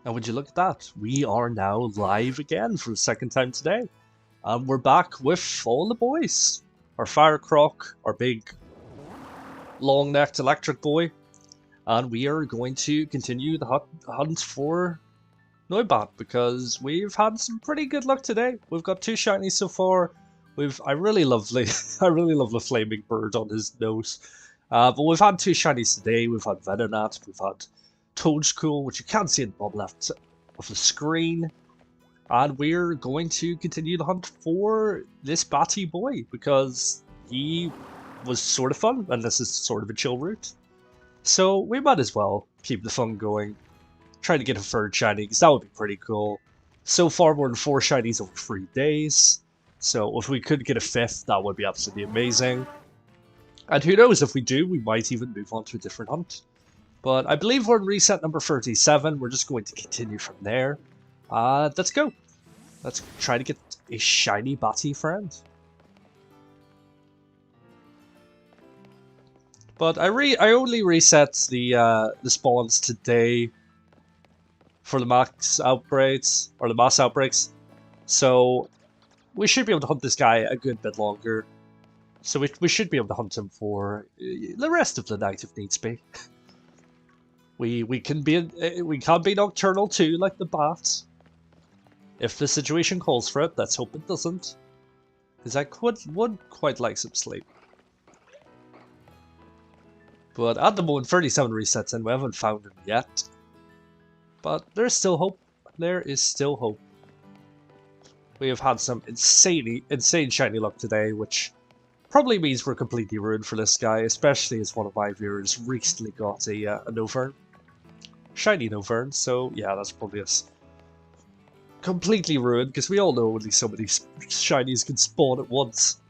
And would you look at that? We are now live again for the second time today. And we're back with all the boys. Our Firecroc, our big long-necked electric boy. And we are going to continue the hunt for Noibat because we've had some pretty good luck today. We've got 2 shinies so far. I really love the flaming bird on his nose. But we've had 2 shinies today. We've had Venonat, we've had Toadstool, which you can't see in the bottom left of the screen. And we're going to continue the hunt for this Batty boy because he was sort of fun, and this is sort of a chill route. So we might as well keep the fun going. Try to get a 3rd shiny, because that would be pretty cool. So far, more than 4 shinies over 3 days. So if we could get a 5th, that would be absolutely amazing. And who knows, if we do, we might even move on to a different hunt. But I believe we're in reset number 37. We're just going to continue from there. Let's go. Let's try to get a shiny Batty friend. But I only reset the spawns today for the Mass Outbreaks, or the Mass Outbreaks. So we should be able to hunt this guy a good bit longer. So we should be able to hunt him for the rest of the night if needs be. We can be nocturnal too, like the bat. If the situation calls for it, let's hope it doesn't. Because I would quite like some sleep. But at the moment, 37 resets and we haven't found him yet. But there's still hope. There is still hope. We have had some insane shiny luck today, which probably means we're completely ruined for this guy, especially as one of my viewers recently got a Novern. Shiny Novern, so yeah, that's probably us. Completely ruined, because we all know only so many shinies can spawn at once.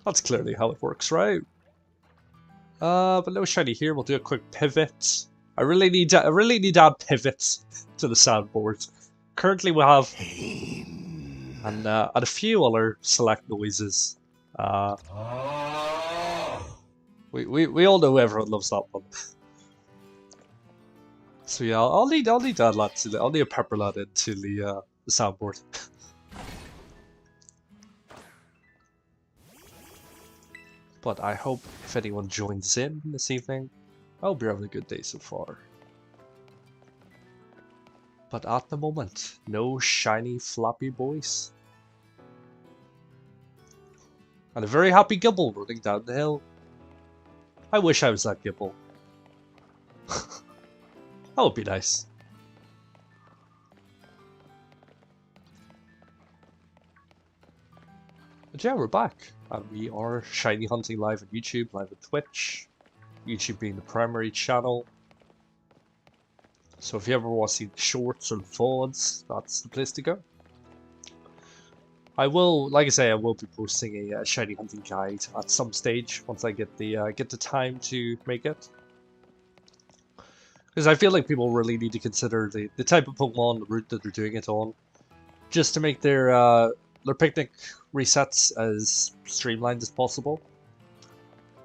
That's clearly how it works, right? But no shiny here, we'll do a quick pivot. I really need to add pivots to the soundboard. Currently we have and a few other select noises. We all know everyone loves that one. So yeah, I'll need to add that to I'll need to pepper that into the soundboard. But I hope if anyone joins in this evening, I hope you're having a good day so far. But at the moment, no shiny floppy boys. And a very happy Gibble running down the hill. I wish I was that Gibble. That would be nice. But yeah, we're back. And we are shiny hunting live on YouTube, live on Twitch. YouTube being the primary channel. So if you ever want to see the shorts or the VODs, that's the place to go. I will, like I say, I will be posting a shiny hunting guide at some stage once I get the time to make it. Because I feel like people really need to consider the type of Pokemon, the route that they're doing it on, just to make their picnic resets as streamlined as possible.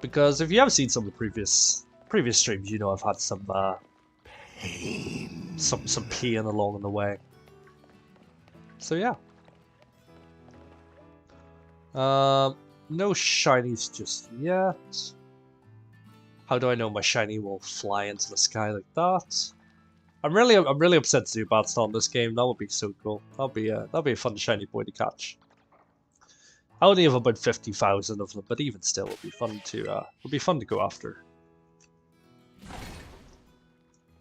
Because if you have seen some of the previous streams, you know I've had some pain along the way. So yeah. No shinies just yet. How do I know my shiny will fly into the sky like that? I'm really upset Zubat's not in this game. That would be so cool. That'd be a fun shiny boy to catch. I only have about 50,000 of them, but even still, it'd be fun to go after.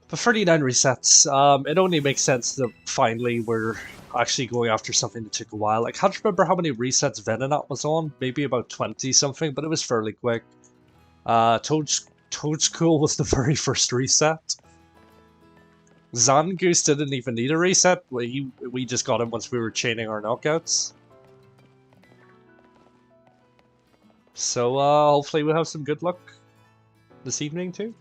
But 39 resets. It only makes sense that finally we're actually going after something that took a while. I can't remember how many resets Venonat was on. Maybe about 20 something, but it was fairly quick. Toadstool was the very first reset. Zangoose didn't even need a reset. We just got him once we were chaining our knockouts. So hopefully we'll have some good luck this evening too.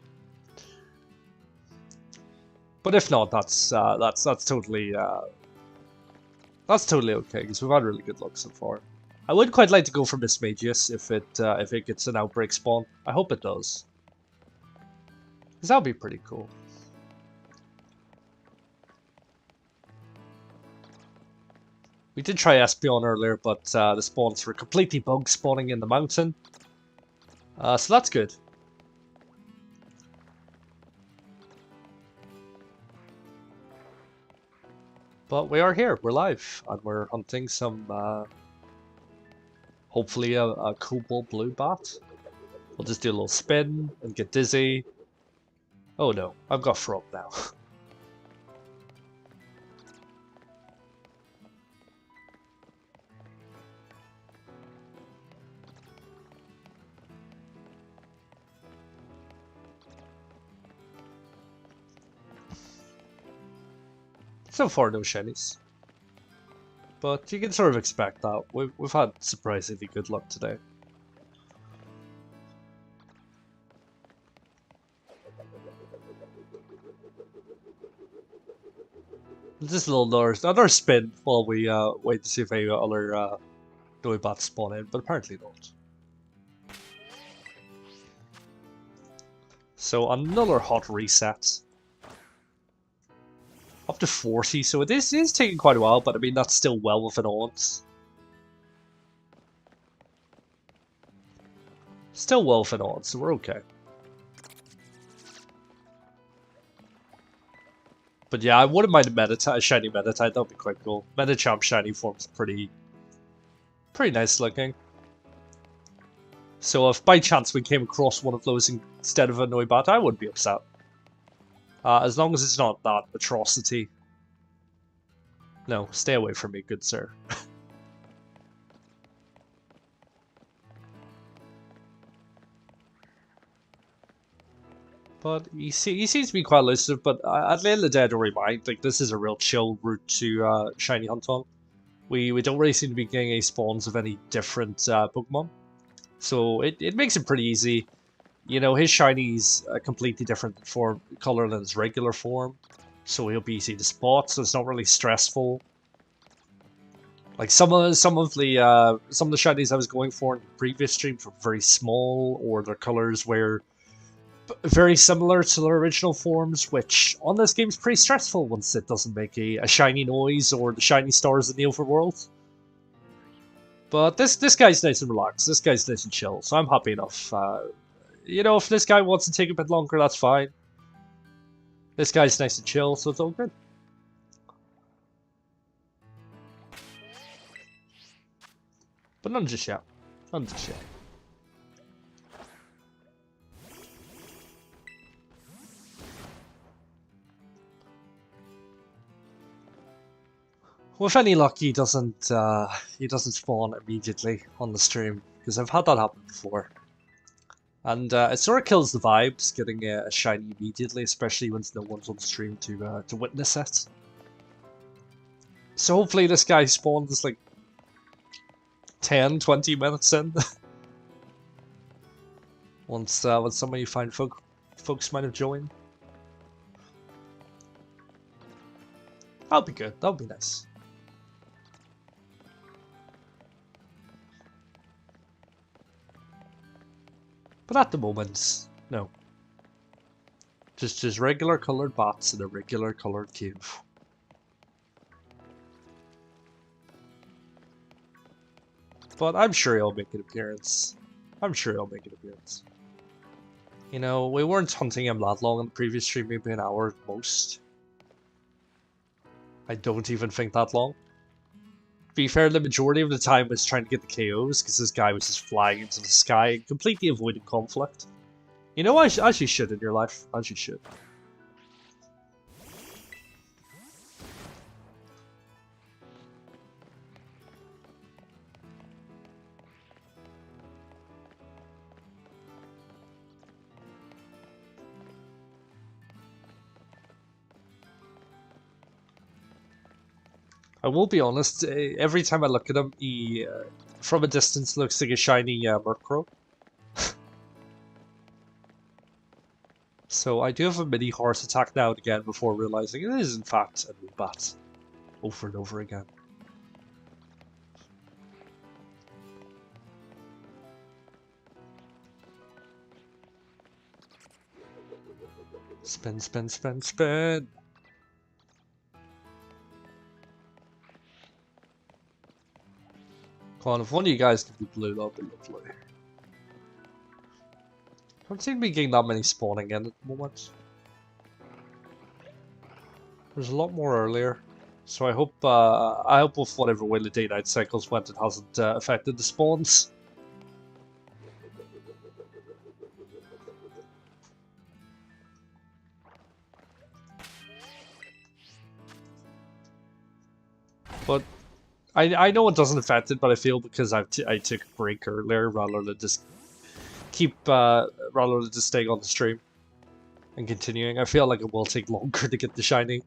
But if not, that's totally okay because we've had really good luck so far. I would quite like to go for Mismagius if it gets an outbreak spawn. I hope it does, because that would be pretty cool. We did try Espeon earlier, but the spawns were completely bug spawning in the mountain. So that's good. But we are here, we're live, and we're hunting some, hopefully a cobalt blue bat. We'll just do a little spin and get dizzy. Oh no, I've got frog now. So far, no shinies. But you can sort of expect that. We've had surprisingly good luck today. Just a little another spin while we wait to see if any other Noibats spawn in, but apparently not. So another hot reset. Up to 40, so it is taking quite a while, but I mean that's still well within odds. Still well within odds, so we're okay. But yeah, I wouldn't mind a shiny Meditite, that'd be quite cool. Medicham shiny form's pretty nice looking. So if by chance we came across one of those instead of a Noibat, I wouldn't be upset. As long as it's not that atrocity. No, stay away from me, good sir. But he seems to be quite elusive, but at the end of the day, I don't really mind. Like, this is a real chill route to shiny hunt on. We don't really seem to be getting any spawns of any different Pokemon. So it makes it pretty easy. You know, his shini's a completely different color than his regular form, so he'll be easy to spot. So it's not really stressful. Like some of the shinies I was going for in previous streams were very small, or their colors were very similar to their original forms, which on this game is pretty stressful once it doesn't make a shiny noise or the shiny stars in the overworld. But this guy's nice and relaxed. This guy's nice and chill, so I'm happy enough. You know, if this guy wants to take a bit longer, that's fine. This guy's nice and chill, so it's all good. But none just yet. None just yet. With any luck, he doesn't spawn immediately on the stream, because I've had that happen before. And it sort of kills the vibes, getting a shiny immediately, especially when no one's on stream to witness it. So hopefully this guy spawns like 10-20 minutes in. once some of you fine folks might have joined. That'll be good, that'll be nice. But at the moment, no. Just regular coloured bats in a regular coloured cave. But I'm sure he'll make an appearance. I'm sure he'll make an appearance. You know, we weren't hunting him that long in the previous stream, maybe an hour at most. I don't even think that long. To be fair, the majority of the time was trying to get the KOs, because this guy was just flying into the sky, completely avoiding conflict. You know, as you should in your life, as you should. I will be honest, every time I look at him, he, from a distance, looks like a shiny Murkrow. So I do have a mini heart attack now and again before realizing it is in fact a Noibat. Over and over again. Spin, spin, spin, spin! Come on, if one of you guys can be blue, that'll be lovely. Don't seem to be getting that many spawning in at the moment. There's a lot more earlier, so I hope with whatever way the day-night cycles went, it hasn't affected the spawns. But I know it doesn't affect it, but I feel because I took a break earlier rather than just rather than just staying on the stream and continuing. I feel like it will take longer to get the shiny.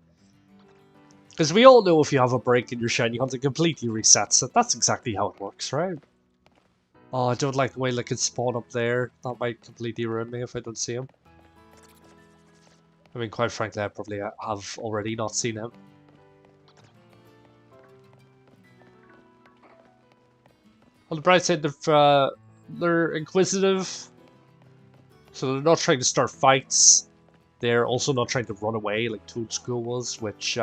Because we all know if you have a break in your shiny hunt, it completely resets it. That's exactly how it works, right? Oh, I don't like the way like it spawn up there. That might completely ruin me if I don't see him. I mean, quite frankly, I probably have already not seen him. On the bright side, they're inquisitive, so they're not trying to start fights. They're also not trying to run away like Toadstool was, which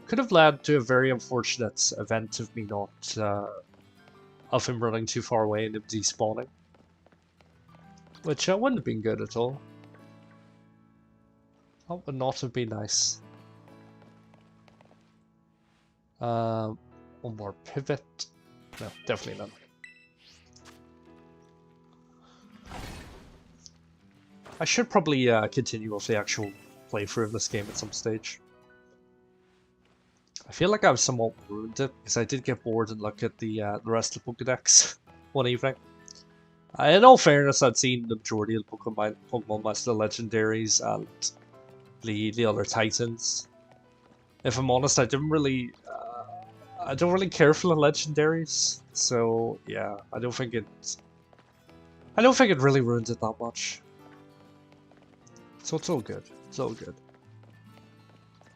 could have led to a very unfortunate event of me not of him running too far away and him despawning, which wouldn't have been good at all. That would not have been nice. One more pivot. No, definitely not. I should probably continue with the actual playthrough of this game at some stage. I feel like I've somewhat ruined it, because I did get bored and look at the rest of the Pokedex one evening. In all fairness, I'd seen the majority of the Pokemon Master Legendaries and the other Titans. If I'm honest, I don't really care for the Legendaries, so yeah, I don't think it really ruins it that much. So it's all good. It's all good.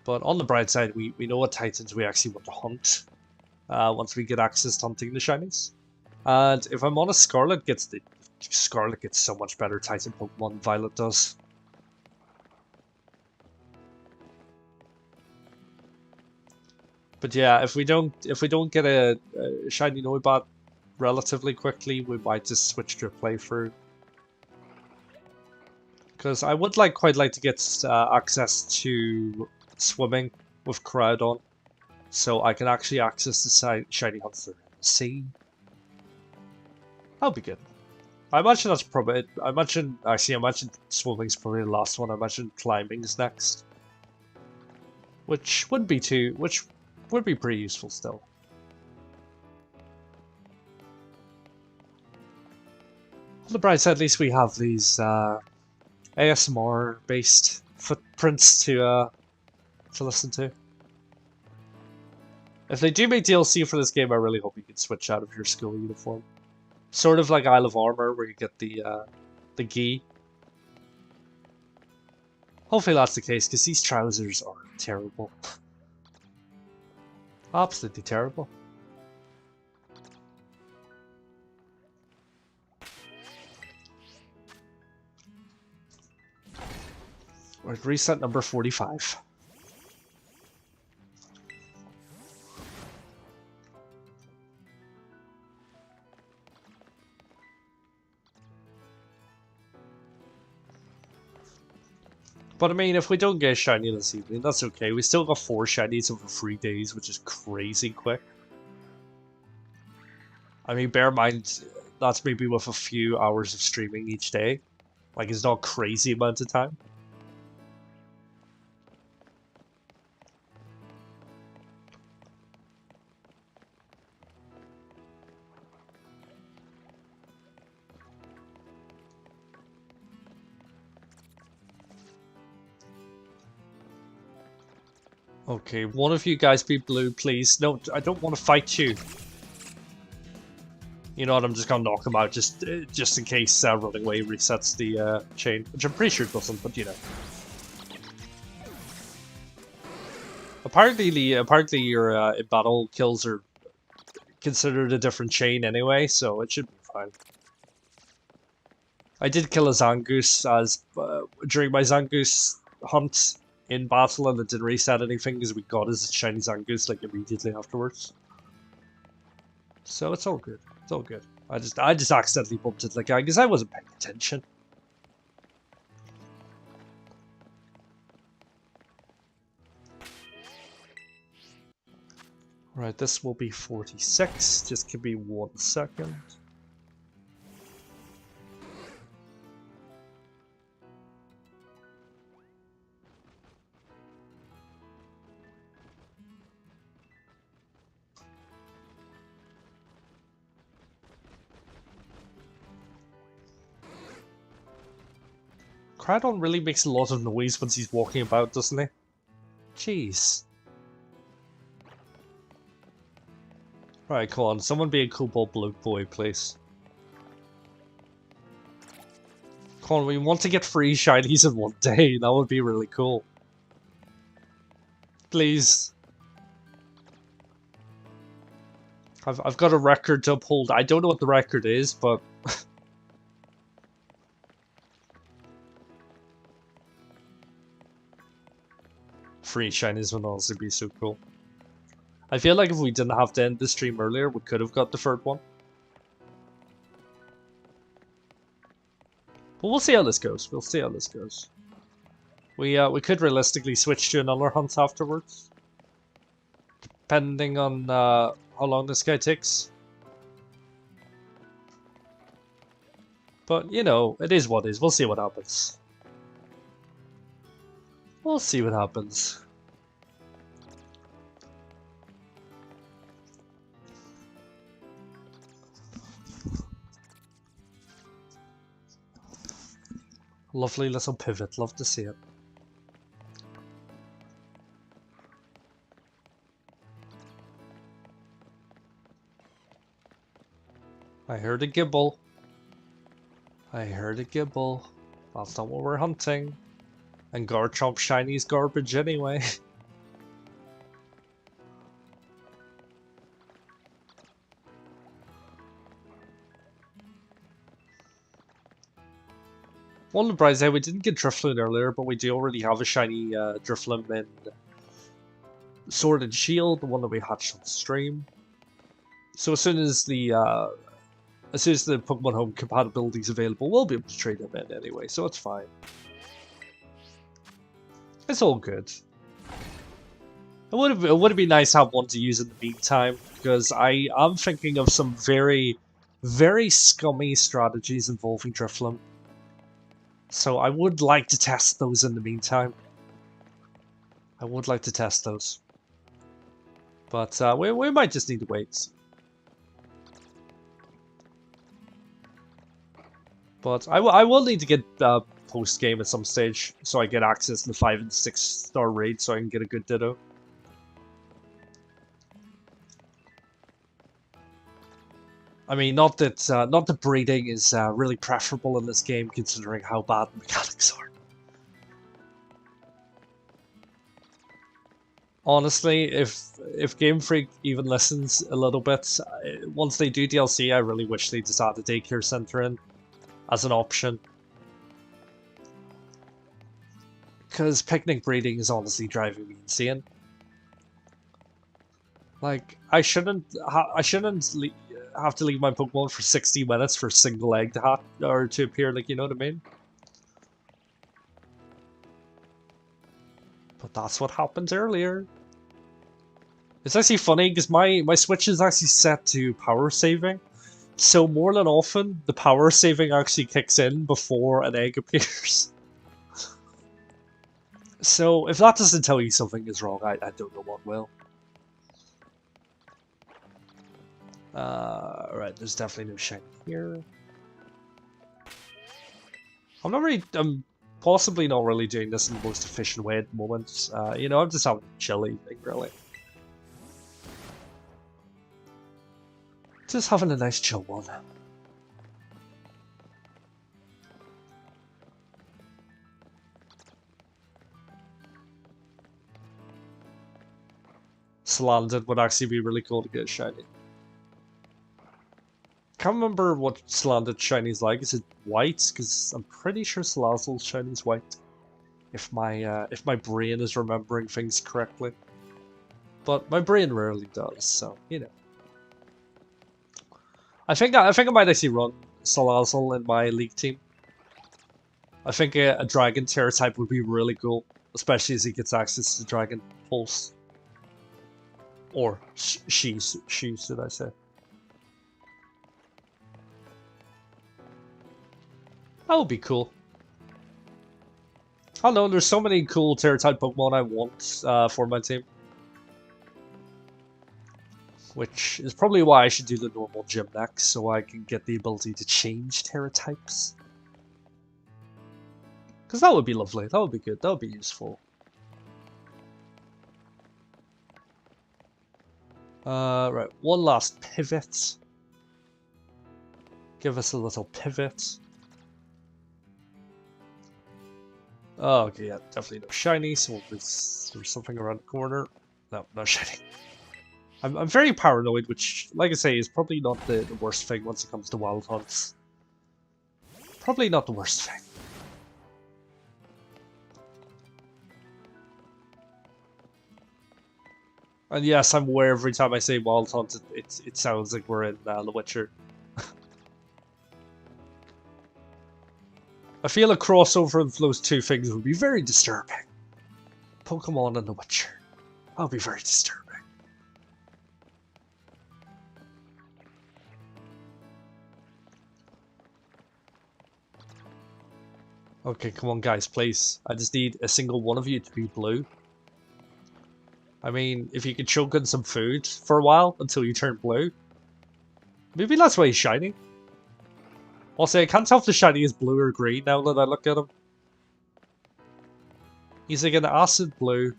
But on the bright side, we know what Titans we actually want to hunt once we get access to hunting the shinies. And if I'm honest, Scarlet gets so much better Titan Pokemon than Violet does. But yeah, if we don't get a Shiny NOIBAT relatively quickly, we might just switch to a playthrough. Because I would quite like to get access to swimming with Crowdon, so I can actually access the shiny hunts in the sea. That'll be good. I imagine that's probably it. I imagine swimming's probably the last one. I imagine climbing's next, which would be pretty useful still. On the bright side, at least we have these ASMR-based footprints to listen to. If they do make DLC for this game, I really hope you can switch out of your school uniform. Sort of like Isle of Armor, where you get the gi. Hopefully that's the case, because these trousers are terrible. Absolutely terrible. We're at reset number 45. But I mean, if we don't get a shiny this evening, that's okay. We still got 4 shinies over 3 days, which is crazy quick. I mean, bear in mind, that's maybe with a few hours of streaming each day. Like, it's not a crazy amount of time. Okay, one of you guys be blue, please. No, I don't want to fight you. You know what, I'm just gonna knock him out just in case running away resets the chain. Which I'm pretty sure it doesn't, but you know. Apparently your battle kills are considered a different chain anyway, so it should be fine. I did kill a Zangoose during my Zangoose hunt in battle, and it didn't reset anything because we got his shiny Zangoose like immediately afterwards. So it's all good. It's all good. I just accidentally bumped into the guy because I wasn't paying attention. Right, this will be 46. Just give me 1 second. Cradon really makes a lot of noise once he's walking about, doesn't he? Jeez. Right, come on. Someone be a Cobalt Blue boy, please. Come on, we want to get 3 shinies in one day. That would be really cool. Please. I've got a record to uphold. I don't know what the record is, but... 3 shinies would honestly be so cool. I feel like if we didn't have to end the stream earlier, we could have got the 3rd one. But we'll see how this goes. We'll see how this goes. We could realistically switch to another hunt afterwards. Depending on how long this guy takes. But, you know, it is what it is. We'll see what happens. We'll see what happens. Lovely little pivot. Love to see it. I heard a gibble. I heard a gibble. That's not what we're hunting. And Garchomp Shiny's garbage anyway. One surprise, we didn't get Drifloon earlier, but we do already have a shiny Drifloon in Sword and Shield, the one that we hatched on stream. So as soon as the Pokemon Home compatibility is available, we'll be able to trade them in anyway, so it's fine. It's all good. It would be nice to have one to use in the meantime, because I am thinking of some very, very scummy strategies involving Drifloon. So I would like to test those in the meantime. I would like to test those. But we might just need to wait. But I will need to get post-game at some stage, so I get access to the 5 and 6 star raid, so I can get a good Ditto. I mean, not that breeding is really preferable in this game, considering how bad the mechanics are. Honestly, if Game Freak even listens a little bit, once they do DLC, I really wish they just add a daycare center in as an option. Because picnic breeding is honestly driving me insane. Like, I shouldn't have to leave my Pokemon for 60 minutes for a single egg to hatch or to appear, like, you know what I mean? But that's what happened earlier. It's actually funny because my Switch is actually set to power saving, so more than often the power saving actually kicks in before an egg appears. So if that doesn't tell you something is wrong, I don't know what will. Right, there's definitely no shiny here. I'm possibly not really doing this in the most efficient way at the moment. You know, I'm just having a chill evening, really. Just having a nice chill one. Slanted would actually be really cool to get shiny. Can't remember what Slanted shiny's like. Is it white? Because I'm pretty sure Salazzle's shiny's white. If my brain is remembering things correctly. But my brain rarely does, so you know. I think I might actually run Salazzle in my league team. I think a Dragon Terror type would be really cool, especially as he gets access to Dragon Pulse. Or she should I say. That would be cool. I don't know, there's so many cool Terror type Pokemon I want for my team. Which is probably why I should do the normal gym next, so I can get the ability to change Terra types. Because that would be lovely, that would be good, that would be useful. Right, one last pivot. Give us a little pivot. Oh, okay, yeah, definitely no shiny, so there's something around the corner. No, no shiny. I'm very paranoid, which, like I say, is probably not the worst thing once it comes to wild hunts. Probably not the worst thing. And yes, I'm aware every time I say wild hunt, it sounds like we're in The Witcher. I feel a crossover of those two things would be very disturbing. Pokemon and The Witcher. That would be very disturbing. Okay, come on guys, please. I just need a single one of you to be blue. I mean, if you could choke on some food for a while until you turn blue. Maybe that's why he's shiny. Also, I can't tell if the shiny is blue or green now that I look at him. He's like an acid blue.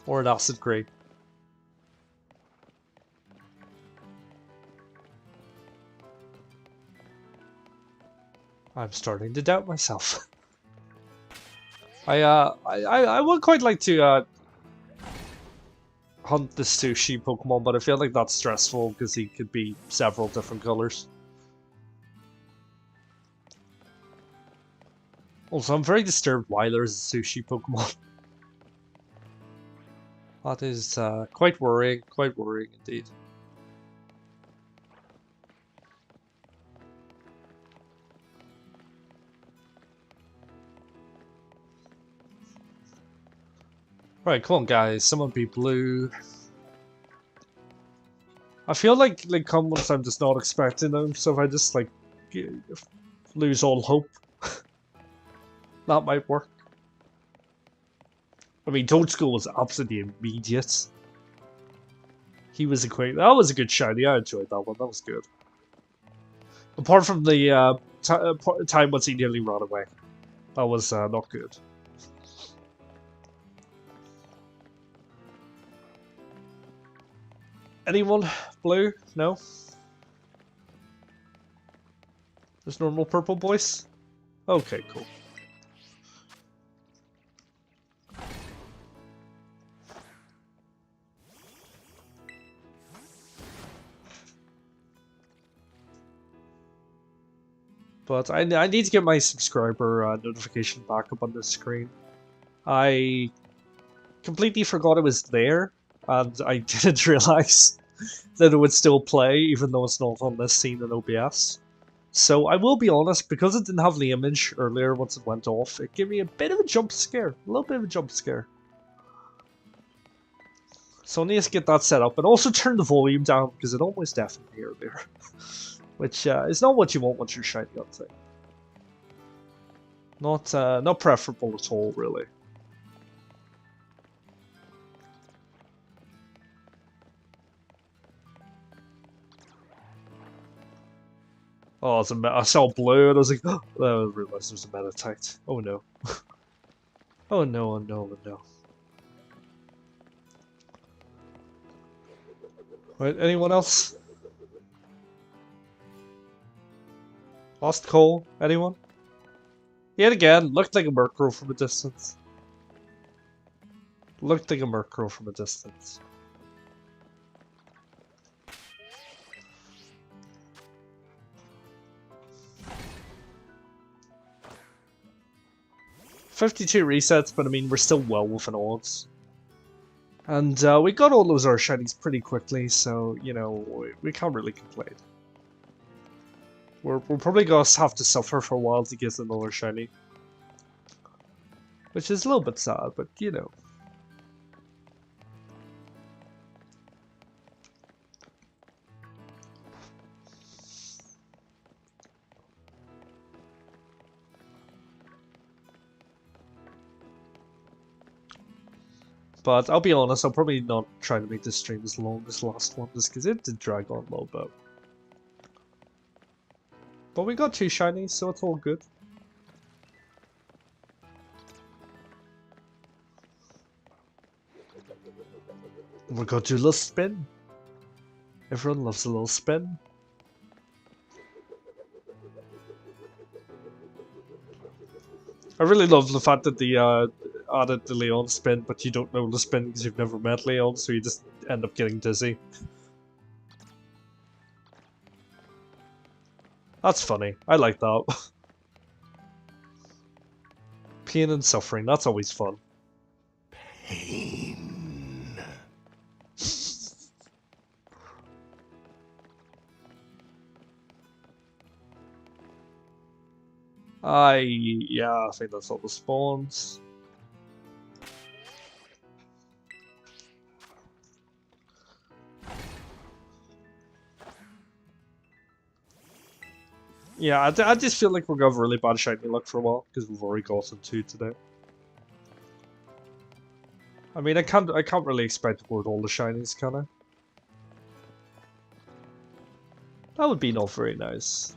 Or an acid green. I'm starting to doubt myself. I would quite like to hunt the sushi Pokemon, but I feel like that's stressful because he could be several different colors. Also, I'm very disturbed why there's a sushi Pokemon. That is quite worrying indeed. Right, come on guys, someone be blue. I feel like comments I'm just not expecting them, so if I just like lose all hope, that might work. I mean, Toadskull was absolutely immediate. He was a quick. That was a good shiny. I enjoyed that one. That was good. Apart from the time once he nearly ran away, that was not good. Anyone blue? No. Just normal purple boys. Okay, cool. But I need to get my subscriber notification back up on the screen. I completely forgot it was there, and I didn't realize that it would still play, even though it's not on this scene in OBS. So I will be honest, because it didn't have the image earlier once it went off, it gave me a bit of a jump scare. A little bit of a jump scare. So I need to get that set up, and also turn the volume down, because it almost deafened me earlier. Which is not what you want once you're shiny on thing. Not preferable at all, really. Oh, I saw blue and I was like, oh, I realized it was a Meditite. Oh no. Oh no, oh no, oh no. Right, anyone else? Lost Cole? Anyone? Yet again, looked like a Murkrow from a distance. Looked like a Murkrow from a distance. $52 resets, but I mean, we're still well within odds. And we got all those our shinies pretty quickly, so, you know, we can't really complain. We're probably gonna have to suffer for a while to get another shiny. Which is a little bit sad, but you know. But I'll be honest, I'll probably not try to make this stream as long as the last one, just because it did drag on a little bit. But we got 2 shinies, so it's all good. We're gonna do a little spin. Everyone loves a little spin. I really love the fact that they added the Leon spin, but you don't know the spin because you've never met Leon, so you just end up getting dizzy. That's funny. I like that. Pain and suffering, that's always fun. Pain. Yeah, I think that's all the spawns. Yeah, I just feel like we're gonna have really bad shiny luck for a while because we've already gotten 2 today. I mean, I can't really expect to board all the shinies, can I? That would be not very nice.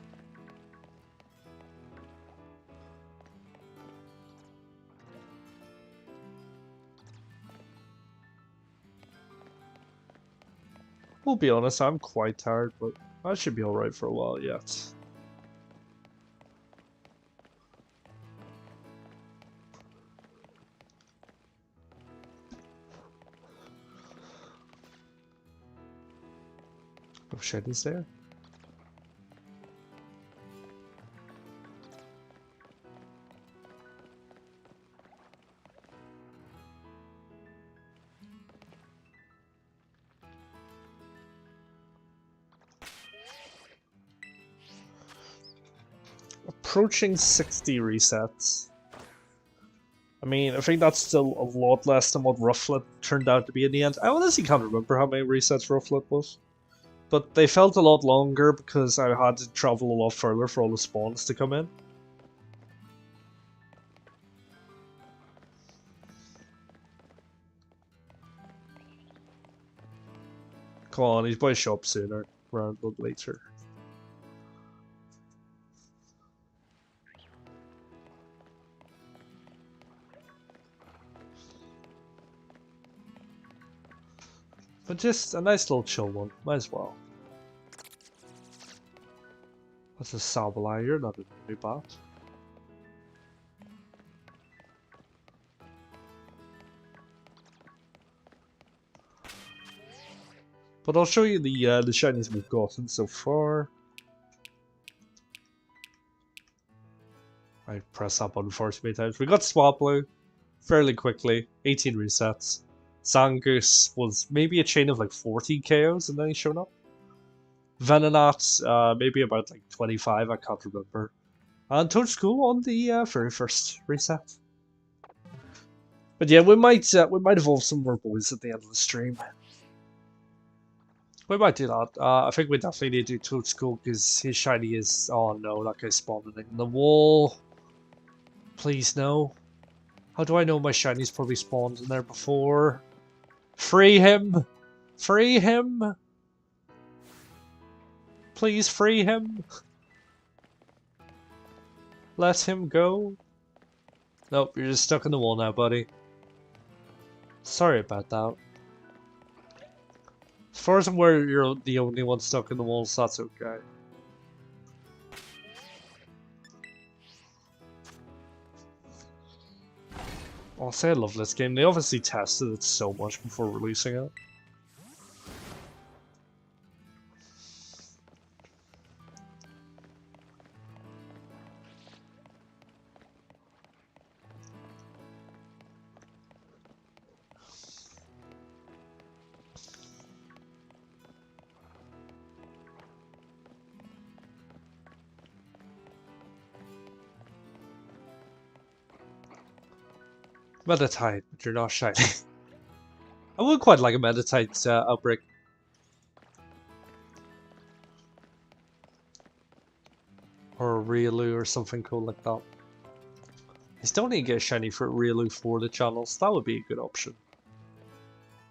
We'll be honest, I'm quite tired, but I should be alright for a while yet. No shinies there. Approaching 60 resets. I mean, I think that's still a lot less than what Rufflet turned out to be in the end. I honestly can't remember how many resets Rufflet was. But they felt a lot longer because I had to travel a lot further for all the spawns to come in. Come on, he's bound to show up sooner, rather than later. But just a nice little chill one, might as well. That's a Sableye, you're not a NOIBAT. But I'll show you the shinies we've gotten so far. I pressed that button far too many times. We got Swablu fairly quickly, 18 resets. Zangoose was maybe a chain of like 40 KOs and then he showed up. Venonat, maybe about like 25, I can't remember. And Toadschool on the very first reset. But yeah, we might evolve some more boys at the end of the stream. We might do that. I think we definitely need to do Toadschool because his shiny is... Oh no, that guy's spawning in the wall. Please no. How do I know my shiny's probably spawned in there before? Free him! Free him! Please free him! Let him go. Nope, you're just stuck in the wall now, buddy. Sorry about that. As far as I'm aware, you're the only one stuck in the wall, so that's okay. I'll say I love this game. They obviously tested it so much before releasing it. Meditite, but you're not shiny. I would quite like a Meditite outbreak. Or a Riolu or something cool like that. I still need to get a shiny for Riolu for the channels. That would be a good option.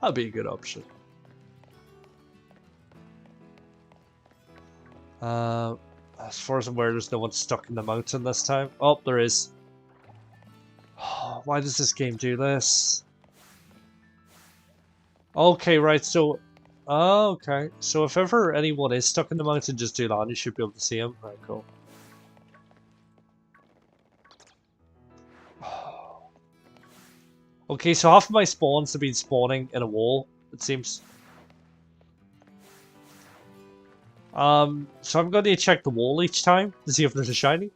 That'd be a good option. As far as I'm aware, there's no one stuck in the mountain this time. Oh, there is. Oh, why does this game do this? Okay, right, so... Oh, okay. So if ever anyone is stuck in the mountain, just do that and you should be able to see him. Right, cool. Okay, so half of my spawns have been spawning in a wall, it seems. So I'm going to check the wall each time to see if there's a shiny.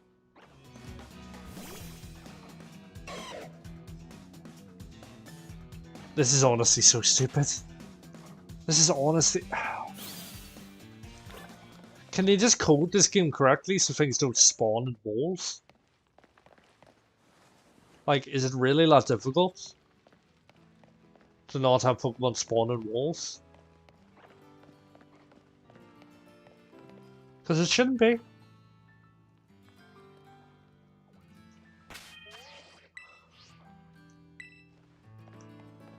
This is honestly so stupid. This is honestly... Can they just code this game correctly so things don't spawn in walls? Like, is it really that difficult to not have Pokemon spawn in walls? Because it shouldn't be.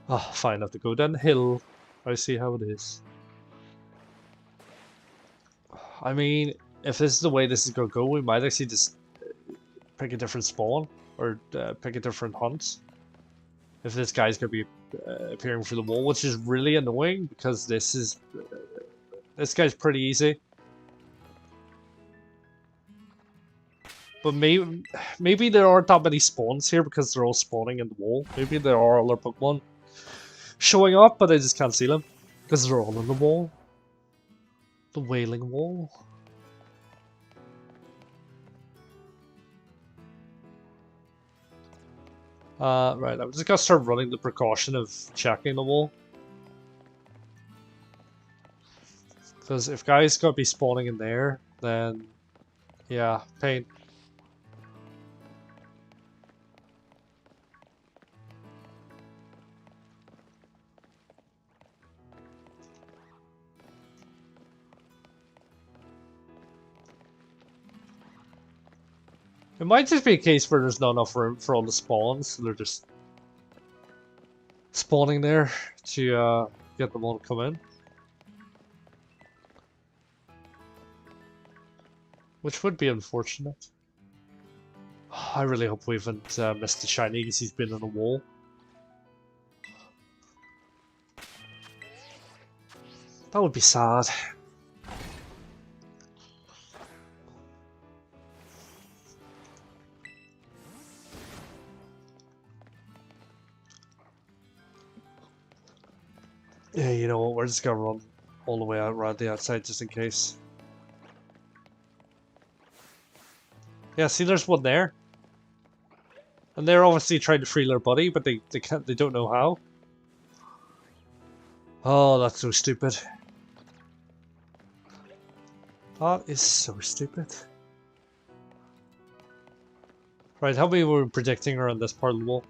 Oh, fine, I have to go down the hill. I see how it is. I mean, if this is the way this is going to go, we might actually just pick a different spawn. Or pick a different hunt. If this guy's going to be appearing through the wall, which is really annoying because this is... this guy's pretty easy. But maybe there aren't that many spawns here because they're all spawning in the wall. Maybe there are other Pokemon showing up, but I just can't see them because they're all in the wall. The Wailing Wall. Right, I'm just gonna start running the precaution of checking the wall. Because if guys gotta be spawning in there, then yeah, pain. It might just be a case where there's not enough room for all the spawns, so they're just spawning there to get them all to come in. Which would be unfortunate. I really hope we haven't missed the shiny because he's been on a wall. That would be sad. Yeah, you know what, we're just gonna run all the way out around the outside just in case. Yeah, see there's one there. And they're obviously trying to free their buddy, but they don't know how. Oh, that's so stupid. That is so stupid. Right, how many were we predicting around this part of the wall?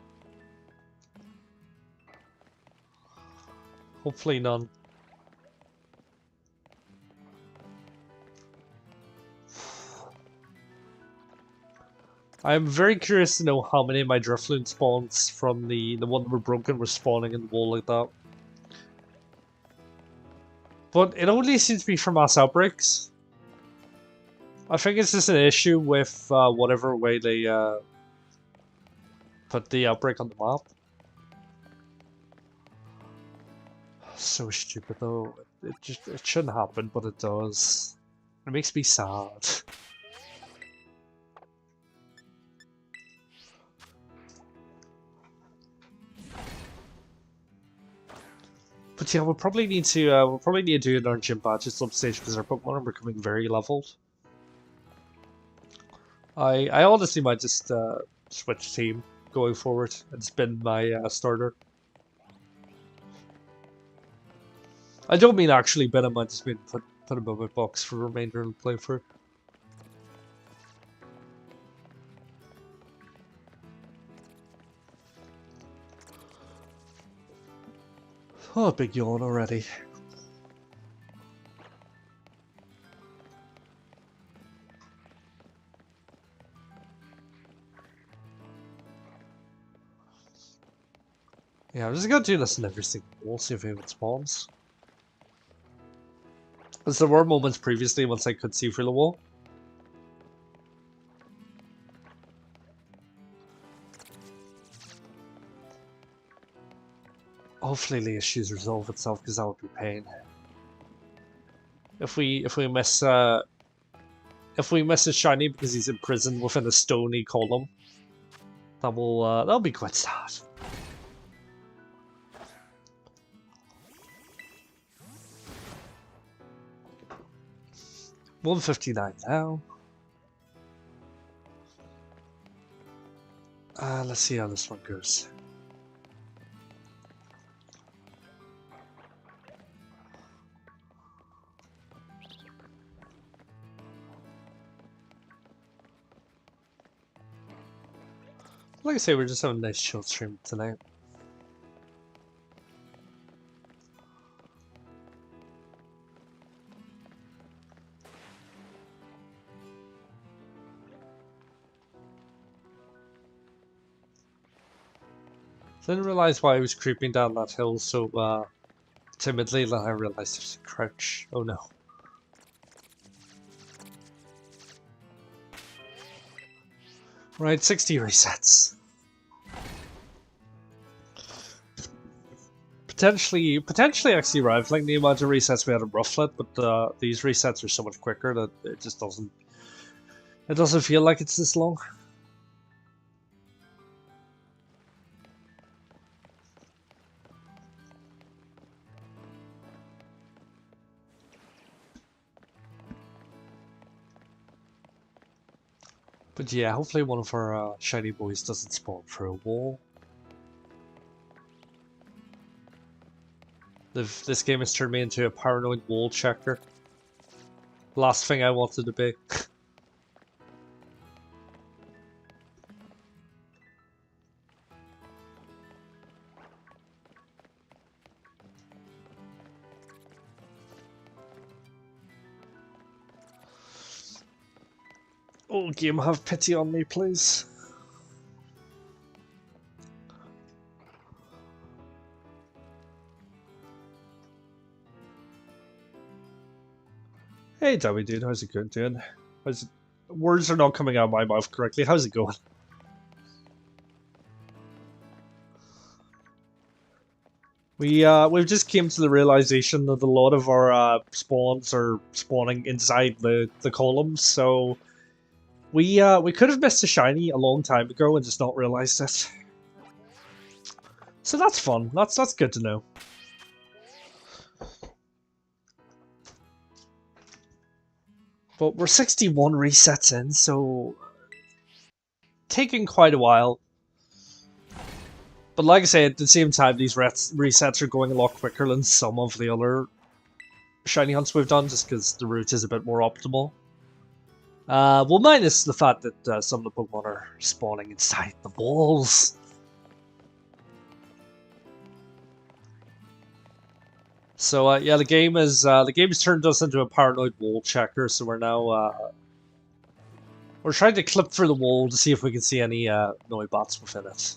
Hopefully none. I'm very curious to know how many of my Drifloon spawns from the one that were broken were spawning in the wall like that. But it only seems to be for Mass Outbreaks. I think it's just an issue with whatever way they put the outbreak on the map. So stupid though. It shouldn't happen, but it does. It makes me sad. But yeah, we'll probably need to do another gym badge at some stage because our Pokemon are becoming very leveled. I honestly might just switch team going forward and spin my starter. I don't mean actually bin him, I just mean put him in my box for the remainder of the playthrough. Oh, big yawn already. Yeah, I'm just gonna do this in every single wall, see if it spawns. As there were moments previously once I could see through the wall. Hopefully the issues resolve itself, because that would be pain. If we miss a shiny because he's imprisoned within a stony column, that'll be quite sad. $159 now. Let's see how this one goes. Like I say, we're just having a nice chill stream tonight. Didn't realize why I was creeping down that hill so timidly that I realized there's a crouch. Oh no. Right, 60 resets. Potentially actually rivaling the amount of resets we had in Rufflet, but these resets are so much quicker that it just doesn't feel like it's this long. But yeah, hopefully one of our shiny boys doesn't spawn for a wall. This game has turned me into a paranoid wall checker. Last thing I wanted to be. Oh, game, have pity on me, please. Hey, Dummy dude, how's it going, dude? Words are not coming out of my mouth correctly. How's it going? We've just came to the realization that a lot of our spawns are spawning inside the columns, so we could have missed a shiny a long time ago and just not realized it. So that's fun. That's good to know. But we're 61 resets in, so taking quite a while. But like I say, at the same time, these resets are going a lot quicker than some of the other shiny hunts we've done, just because the route is a bit more optimal. Well, minus the fact that some of the Pokemon are spawning inside the walls. So yeah, the game has turned us into a paranoid wall checker. So we're now we're trying to clip through the wall to see if we can see any Noibats within it.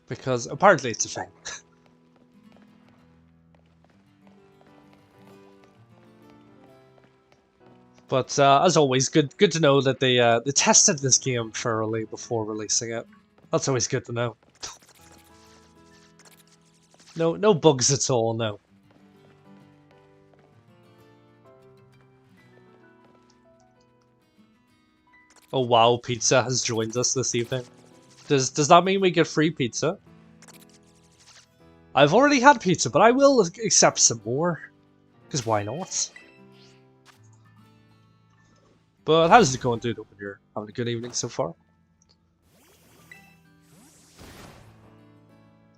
Because apparently it's a thing. But as always, good to know that they tested this game thoroughly before releasing it. That's always good to know. No bugs at all, no. Oh wow, pizza has joined us this evening. Does that mean we get free pizza? I've already had pizza, but I will accept some more. Because why not? But how's it going, dude, over here? Having a good evening so far?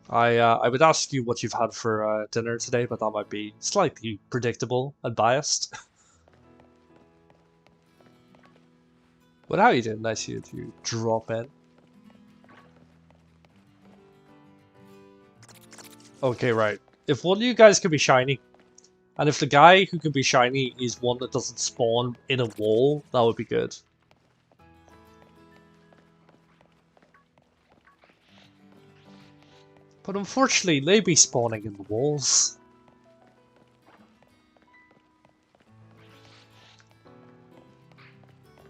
I would ask you what you've had for dinner today, but that might be slightly predictable and biased. But how are you doing? Nice of you to drop in. Okay, right. If one of you guys can be shiny, and if the guy who can be shiny is one that doesn't spawn in a wall, that would be good. But unfortunately, they be spawning in the walls.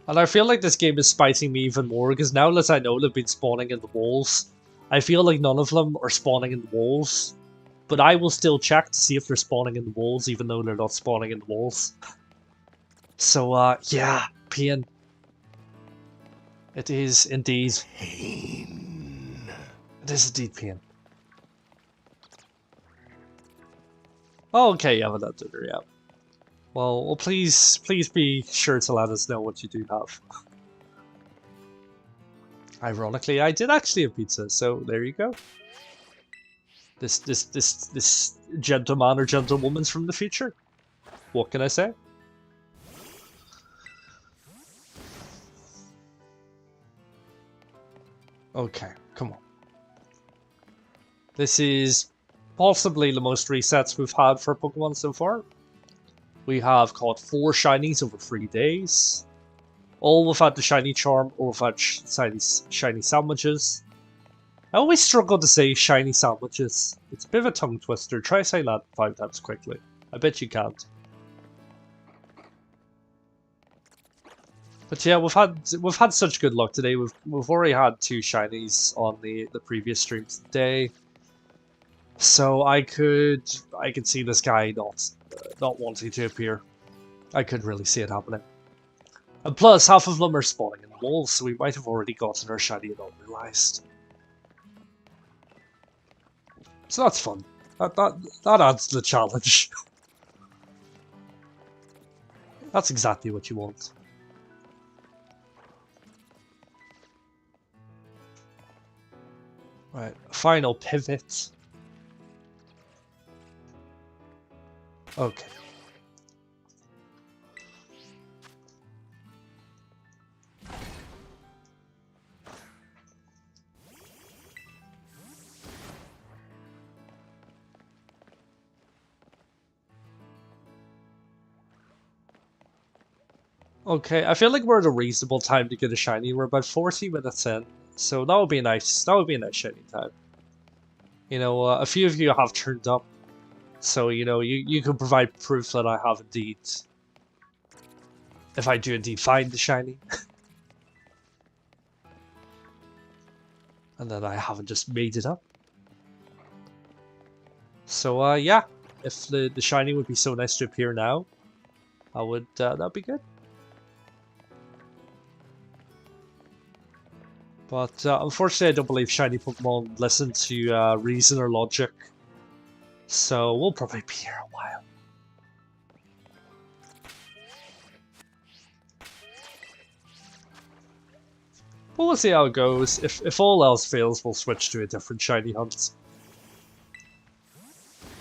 And I feel like this game is spiting me even more, because now that I know they've been spawning in the walls, I feel like none of them are spawning in the walls. But I will still check to see if they're spawning in the walls, even though they're not spawning in the walls. So, yeah, pain. It is indeed. Pain. It is indeed pain. Oh, okay, you have that dinner, yeah. Well, please be sure to let us know what you do have. Ironically, I did actually have pizza, so there you go. This gentleman or gentlewoman's from the future. What can I say? Okay, come on. This is possibly the most resets we've had for Pokemon so far. We have caught 4 shinies over 3 days. All without the shiny charm or without shiny sandwiches. I always struggle to say shiny sandwiches. It's a bit of a tongue twister. Try saying that 5 times quickly. I bet you can't. But yeah, we've had such good luck today. We've already had 2 shinies on the previous streams today. So I could see this guy not wanting to appear. I could really see it happening. And plus, half of them are spawning in the walls, so we might have already gotten our shiny and not realized. So that's fun. That adds to the challenge. That's exactly what you want. Right, final pivot. Okay. Okay, I feel like we're at a reasonable time to get a shiny. We're about 40 minutes in, so that would be nice. That would be a nice shiny time. You know, a few of you have turned up, so you know you can provide proof that I have indeed. If I do indeed find the shiny, and then I haven't just made it up. So yeah, if the shiny would be so nice to appear now, I would that'd be good. But unfortunately, I don't believe shiny Pokemon listen to reason or logic. So we'll probably be here a while. But we'll see how it goes. If all else fails, we'll switch to a different shiny hunt.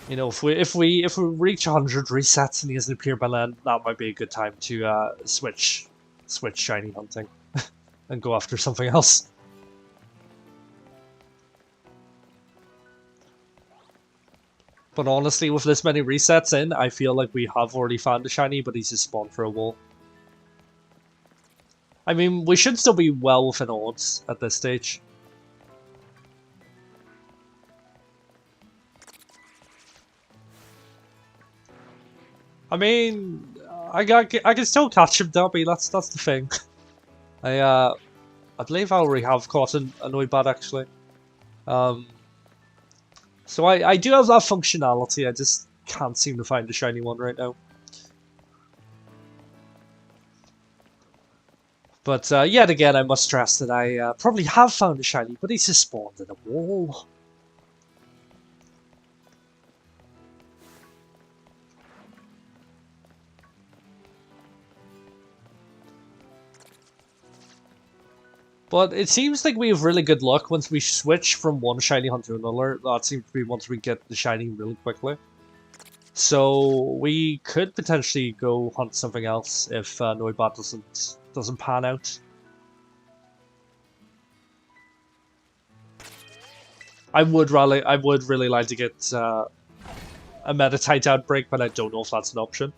You know, if we reach 100 resets and he doesn't appear by then, that might be a good time to switch shiny hunting and go after something else. But honestly, with this many resets in, I feel like we have already found a shiny, but he's just spawned for a wall. I mean, we should still be well within odds at this stage. I mean, I can still catch him, Dobby. That's the thing. I believe I already have caught an NOIBAT actually. So I do have that functionality. I just can't seem to find a shiny one right now. But yet again, I must stress that I probably have found a shiny, but he's just spawned in a wall. But it seems like we have really good luck once we switch from one shiny hunt to another. That seems to be once we get the shiny really quickly. So we could potentially go hunt something else if NOIBAT doesn't pan out. I would really like to get a Meditite outbreak, but I don't know if that's an option.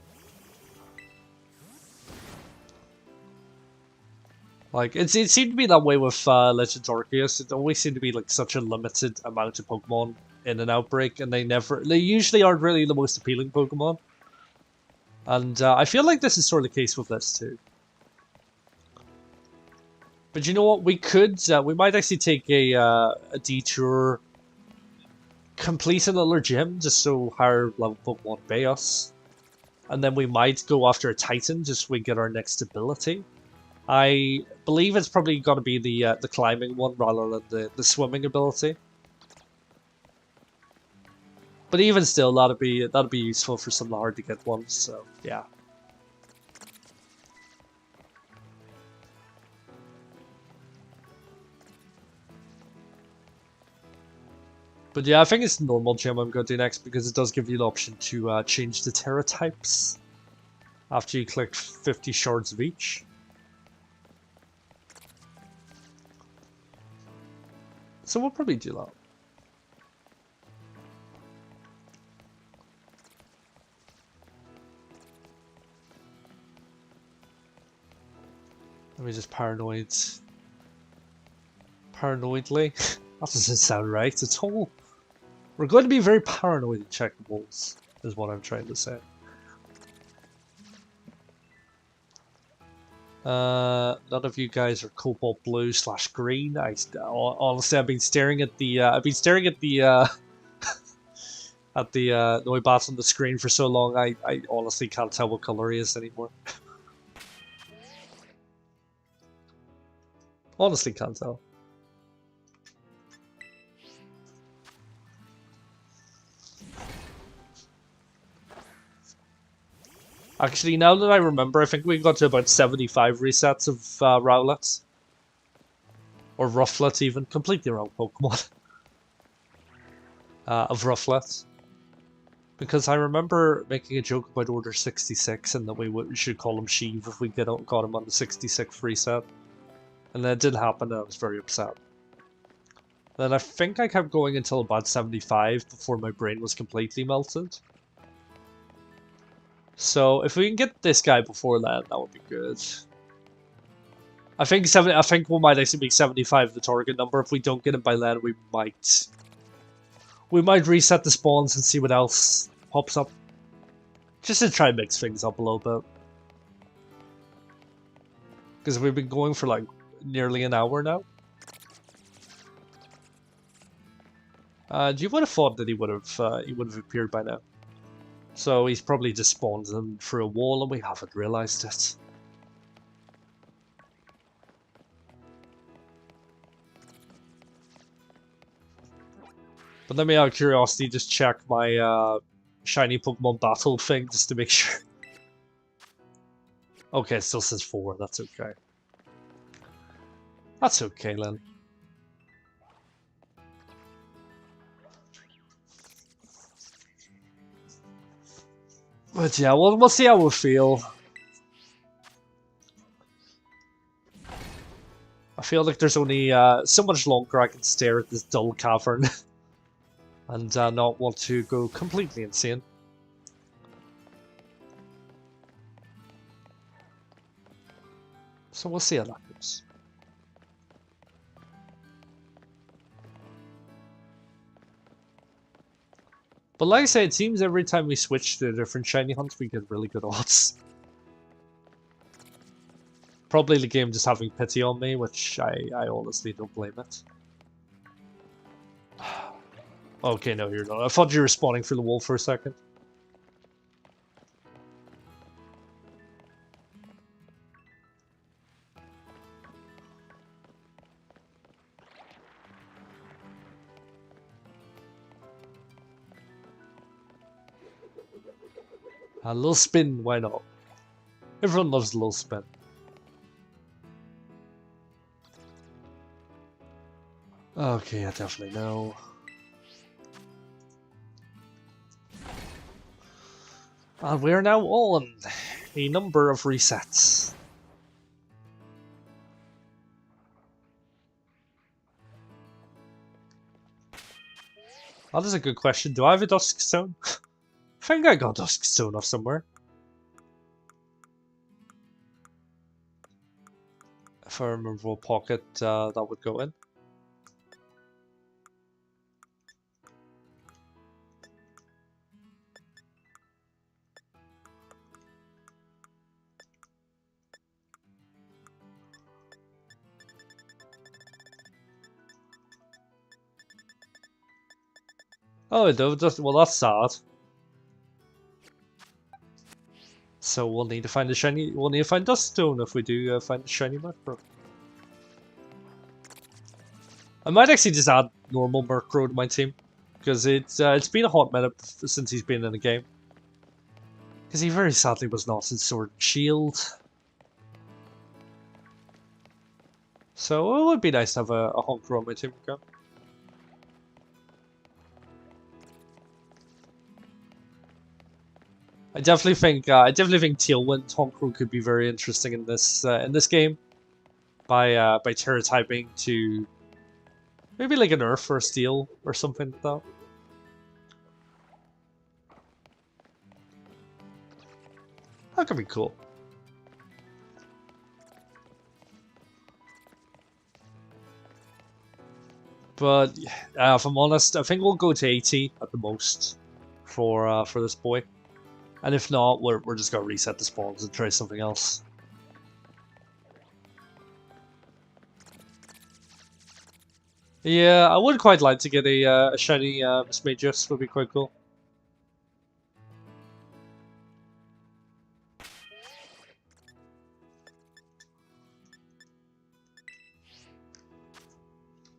Like, it seemed to be that way with Legends Arceus. It always seemed to be like such a limited amount of Pokemon in an outbreak, and they usually aren't really the most appealing Pokemon. And I feel like this is sort of the case with this too. But you know what? We might actually take a detour, complete another gym just so higher level Pokemon obey us, and then we might go after a Titan just so we get our next ability. I believe it's probably going to be the climbing one rather than the swimming ability. But even still, that'd be useful for some hard to get ones. So yeah. But yeah, I think it's the normal gym I'm going to do next because it does give you the option to change the Terra types after you collect 50 shards of each. So we'll probably do that. Let me just paranoidly. That doesn't sound right at all. We're going to be very paranoid and check walls, is what I'm trying to say. None of you guys are cobalt blue / green. Honestly, I've been staring at the at the Noibats on the screen for so long. I honestly can't tell what color he is anymore. Honestly, can't tell. Actually, now that I remember, I think we got to about 75 resets of Rowlets. Or Rufflet even. Completely wrong Pokemon. Of Rufflet. Because I remember making a joke about Order 66 and that we should call him Sheev if we got him on the 66th reset. And then it didn't happen and I was very upset. Then I think I kept going until about 75 before my brain was completely melted. So if we can get this guy before that would be good. I think we might actually make 75 the target number. If we don't get him by then, we might reset the spawns and see what else pops up. Just to try and mix things up a little bit. Because we've been going for like nearly an hour now. You would have thought that he would have appeared by now. So he's probably just spawned them through a wall and we haven't realised it. But let me out of curiosity just check my shiny Pokemon battle thing just to make sure. Okay, it still says 4, that's okay. That's okay then. But yeah, we'll see how we feel. I feel like there's only so much longer I can stare at this dull cavern and not want to go completely insane. So we'll see how that goes. But like I say, it seems every time we switch to a different shiny hunt, we get really good odds. Probably the game just having pity on me, which I honestly don't blame it. Okay, no, you're not. I thought you were spawning through the wall for a second. A little spin, why not? Everyone loves a little spin. Okay, I definitely know. And we're now on a number of resets. That is a good question. Do I have a Dusk Stone? I think I got Dusk Stone off somewhere. If I remember what pocket that would go in. Oh, it does. Well, that's sad. So we'll need to find the shiny. We'll need to find Dust Stone if we do find the shiny Murkrow. I might actually just add normal Murkrow to my team because it's been a hot minute since he's been in the game. Because he very sadly was not in Sword and Shield. So it would be nice to have a Honker on my team again. I definitely think Tailwind Honker could be very interesting in this game. By Terra typing to maybe like an Earth or a Steel or something like that. That could be cool. But if I'm honest, I think we'll go to 80 at the most for this boy. And if not, we're just gonna reset the spawns and try something else. Yeah, I would quite like to get a shiny Mismagius, would be quite cool.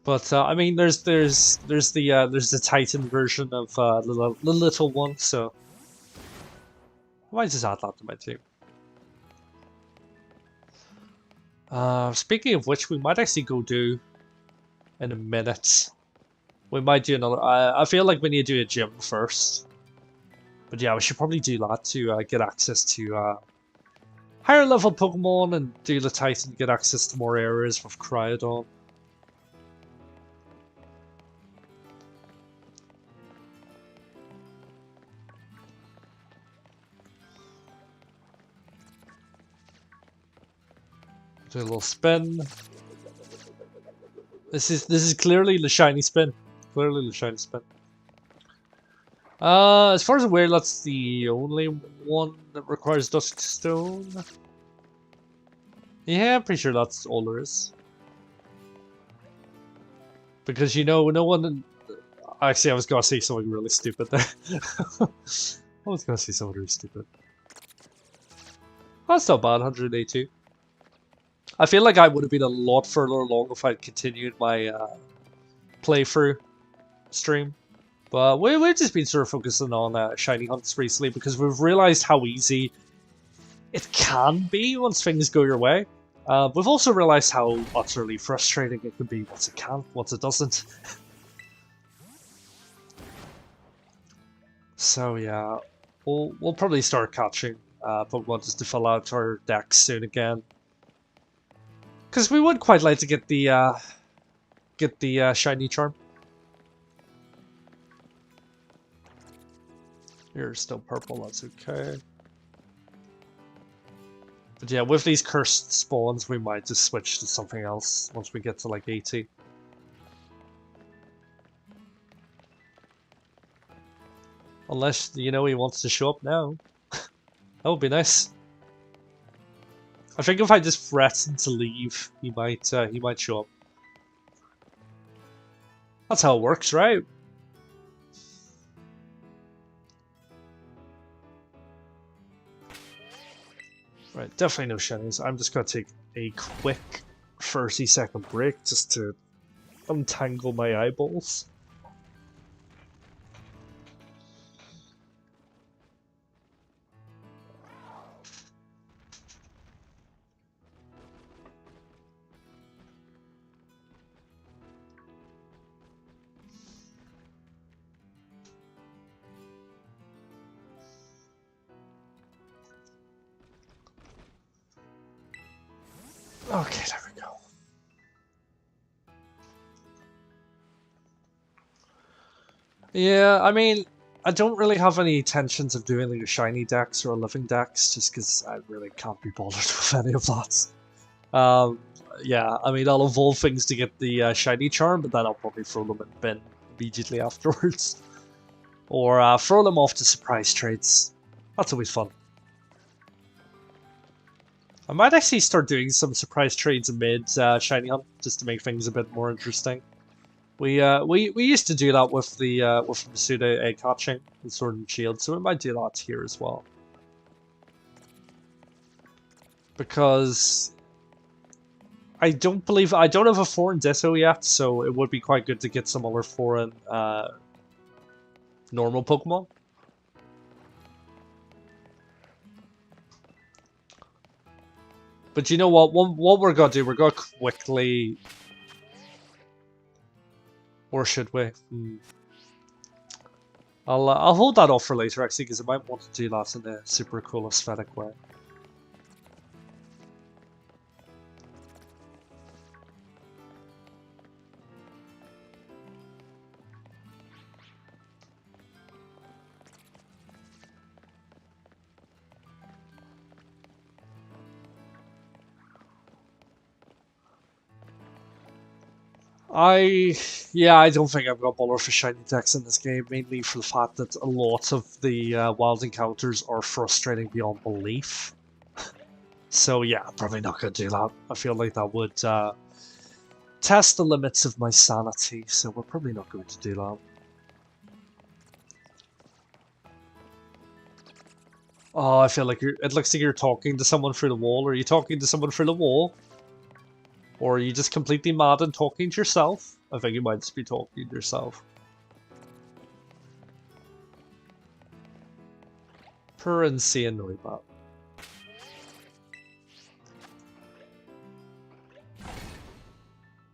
But I mean, there's the Titan version of the little one, so I might just add that to my team. Speaking of which, we might actually go do in a minute. We might do another. I feel like we need to do a gym first. But yeah, we should probably do that to get access to higher level Pokemon and do the Titan, get access to more areas with Cryodon. Do a little spin. This is clearly the shiny spin. Clearly the shiny spin. As far as I'm aware, that's the only one that requires Dusk Stone. Yeah, I'm pretty sure that's all there is. Because you know, no one. Actually, I was gonna say something really stupid there. I was gonna say something really stupid. That's not bad, 182. I feel like I would have been a lot further along if I'd continued my playthrough stream. But we've just been sort of focusing on shiny hunts recently because we've realized how easy it can be once things go your way. We've also realized how utterly frustrating it can be once it can, once it doesn't. So yeah, we'll probably start catching Pokemon just to fill out our decks soon again. Because we would quite like to get the shiny charm. You're still purple, that's okay. But yeah, with these cursed spawns, we might just switch to something else once we get to like 80. Unless, you know, he wants to show up now. That would be nice. I think if I just threaten to leave, he might show up. That's how it works, right? Right, definitely no shinies. I'm just gonna take a quick 30-second break just to untangle my eyeballs. Okay, there we go. Yeah, I mean, I don't really have any intentions of doing like a shiny dex or a living dex, just because I really can't be bothered with any of that. Um, yeah, I mean, I'll evolve things to get the shiny charm, but then I'll probably throw them in bin immediately afterwards. Or throw them off to surprise trades. That's always fun. I might actually start doing some surprise trades amid shiny hunt, just to make things a bit more interesting. We used to do that with the Masuda egg hatching and Sword and Shield, so we might do that here as well. Because I don't have a foreign Ditto yet, so it would be quite good to get some other foreign normal Pokemon. But you know what? What we're gonna do? We're gonna quickly, or should we? I'll hold that off for later actually, because I might want to do that in a super cool aesthetic way. Yeah, I don't think I've got baller for shiny decks in this game, mainly for the fact that a lot of the wild encounters are frustrating beyond belief. So yeah, I'm probably not going to do that. I feel like that would test the limits of my sanity, so we're probably not going to do that. Oh, I feel like it looks like you're talking to someone through the wall. Are you talking to someone through the wall? Or are you just completely mad and talking to yourself? I think you might just be talking to yourself. Per insane NOIBAT.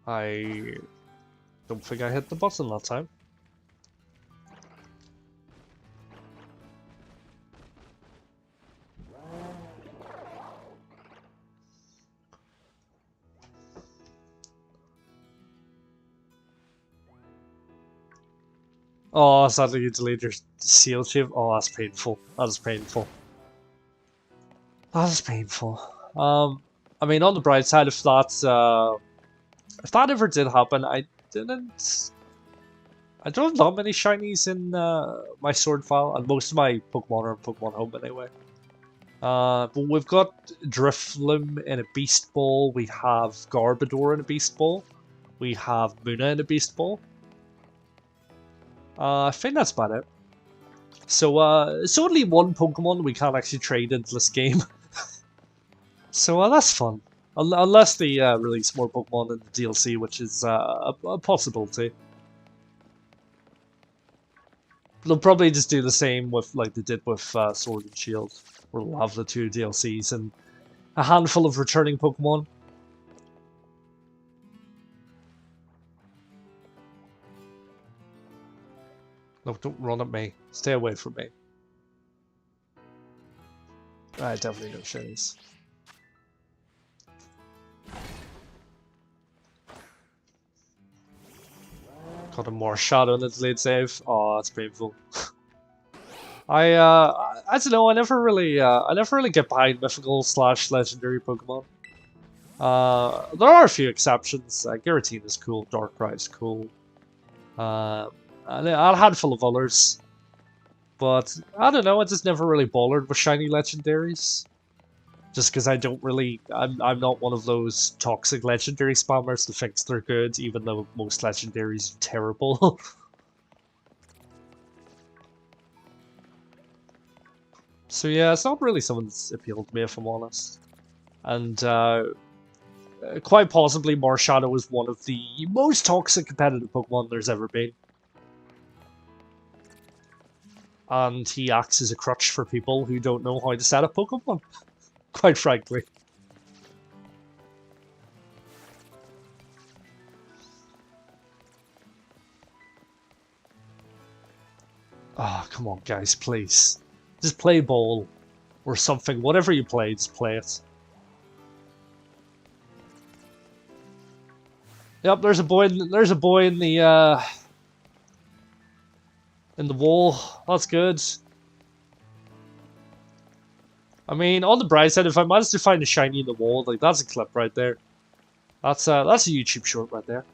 I don't think I hit the button that time. Oh, sadly you deleted your seal chip. Oh, that's painful. That is painful. That is painful. I mean, on the bright side, if that ever did happen, I don't have that many shinies in my sword file, and most of my Pokemon are in Pokemon Home anyway. But we've got Drifloon in a Beast Ball, we have Garbodor in a Beast Ball, we have Munna in a Beast Ball. I think that's about it. So it's only one Pokemon we can't actually trade into this game. So that's fun. Unless they release more Pokemon in the DLC, which is a possibility. They'll probably just do the same with like they did with Sword and Shield, where they'll have the 2 DLCs and a handful of returning Pokemon. No, don't run at me. Stay away from me. I definitely know shinies. Got a more shadow in its late save. Oh, that's painful. I don't know. I never really get behind mythical / legendary Pokemon. There are a few exceptions. Giratina is cool. Darkrai is cool. And a handful of others. But I don't know. I just never really bothered with shiny legendaries. Just because I don't really, I'm not one of those toxic legendary spammers that thinks they're good, even though most legendaries are terrible. So yeah, it's not really something that's appealed to me, if I'm honest. And quite possibly Marshadow is one of the most toxic competitive Pokemon there's ever been. And he acts as a crutch for people who don't know how to set up Pokemon, quite frankly. Ah, oh, come on guys, please. Just play ball. Or something. Whatever you play, just play it. Yep, there's a boy in the in the wall. That's good. I mean, on the bright side, if I manage to find a shiny in the wall, like that's a clip right there. That's a YouTube short right there.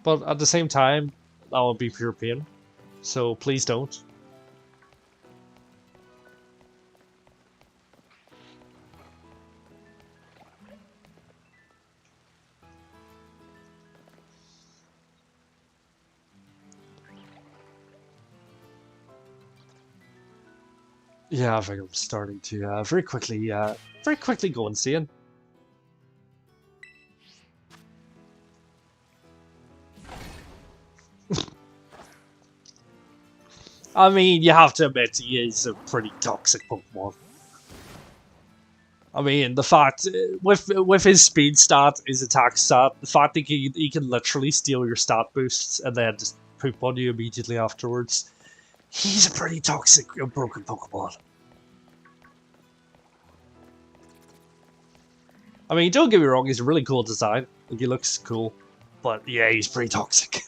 But at the same time, that would be pure pain. So please don't. Yeah, I think I'm starting to very quickly go insane. I mean, you have to admit he is a pretty toxic Pokemon. I mean, the fact with his speed stat, his attack stat, the fact that he can literally steal your stat boosts and then just poop on you immediately afterwards. He's a pretty toxic, broken Pokemon. I mean, don't get me wrong, he's a really cool design. Like, he looks cool. But yeah, he's pretty toxic.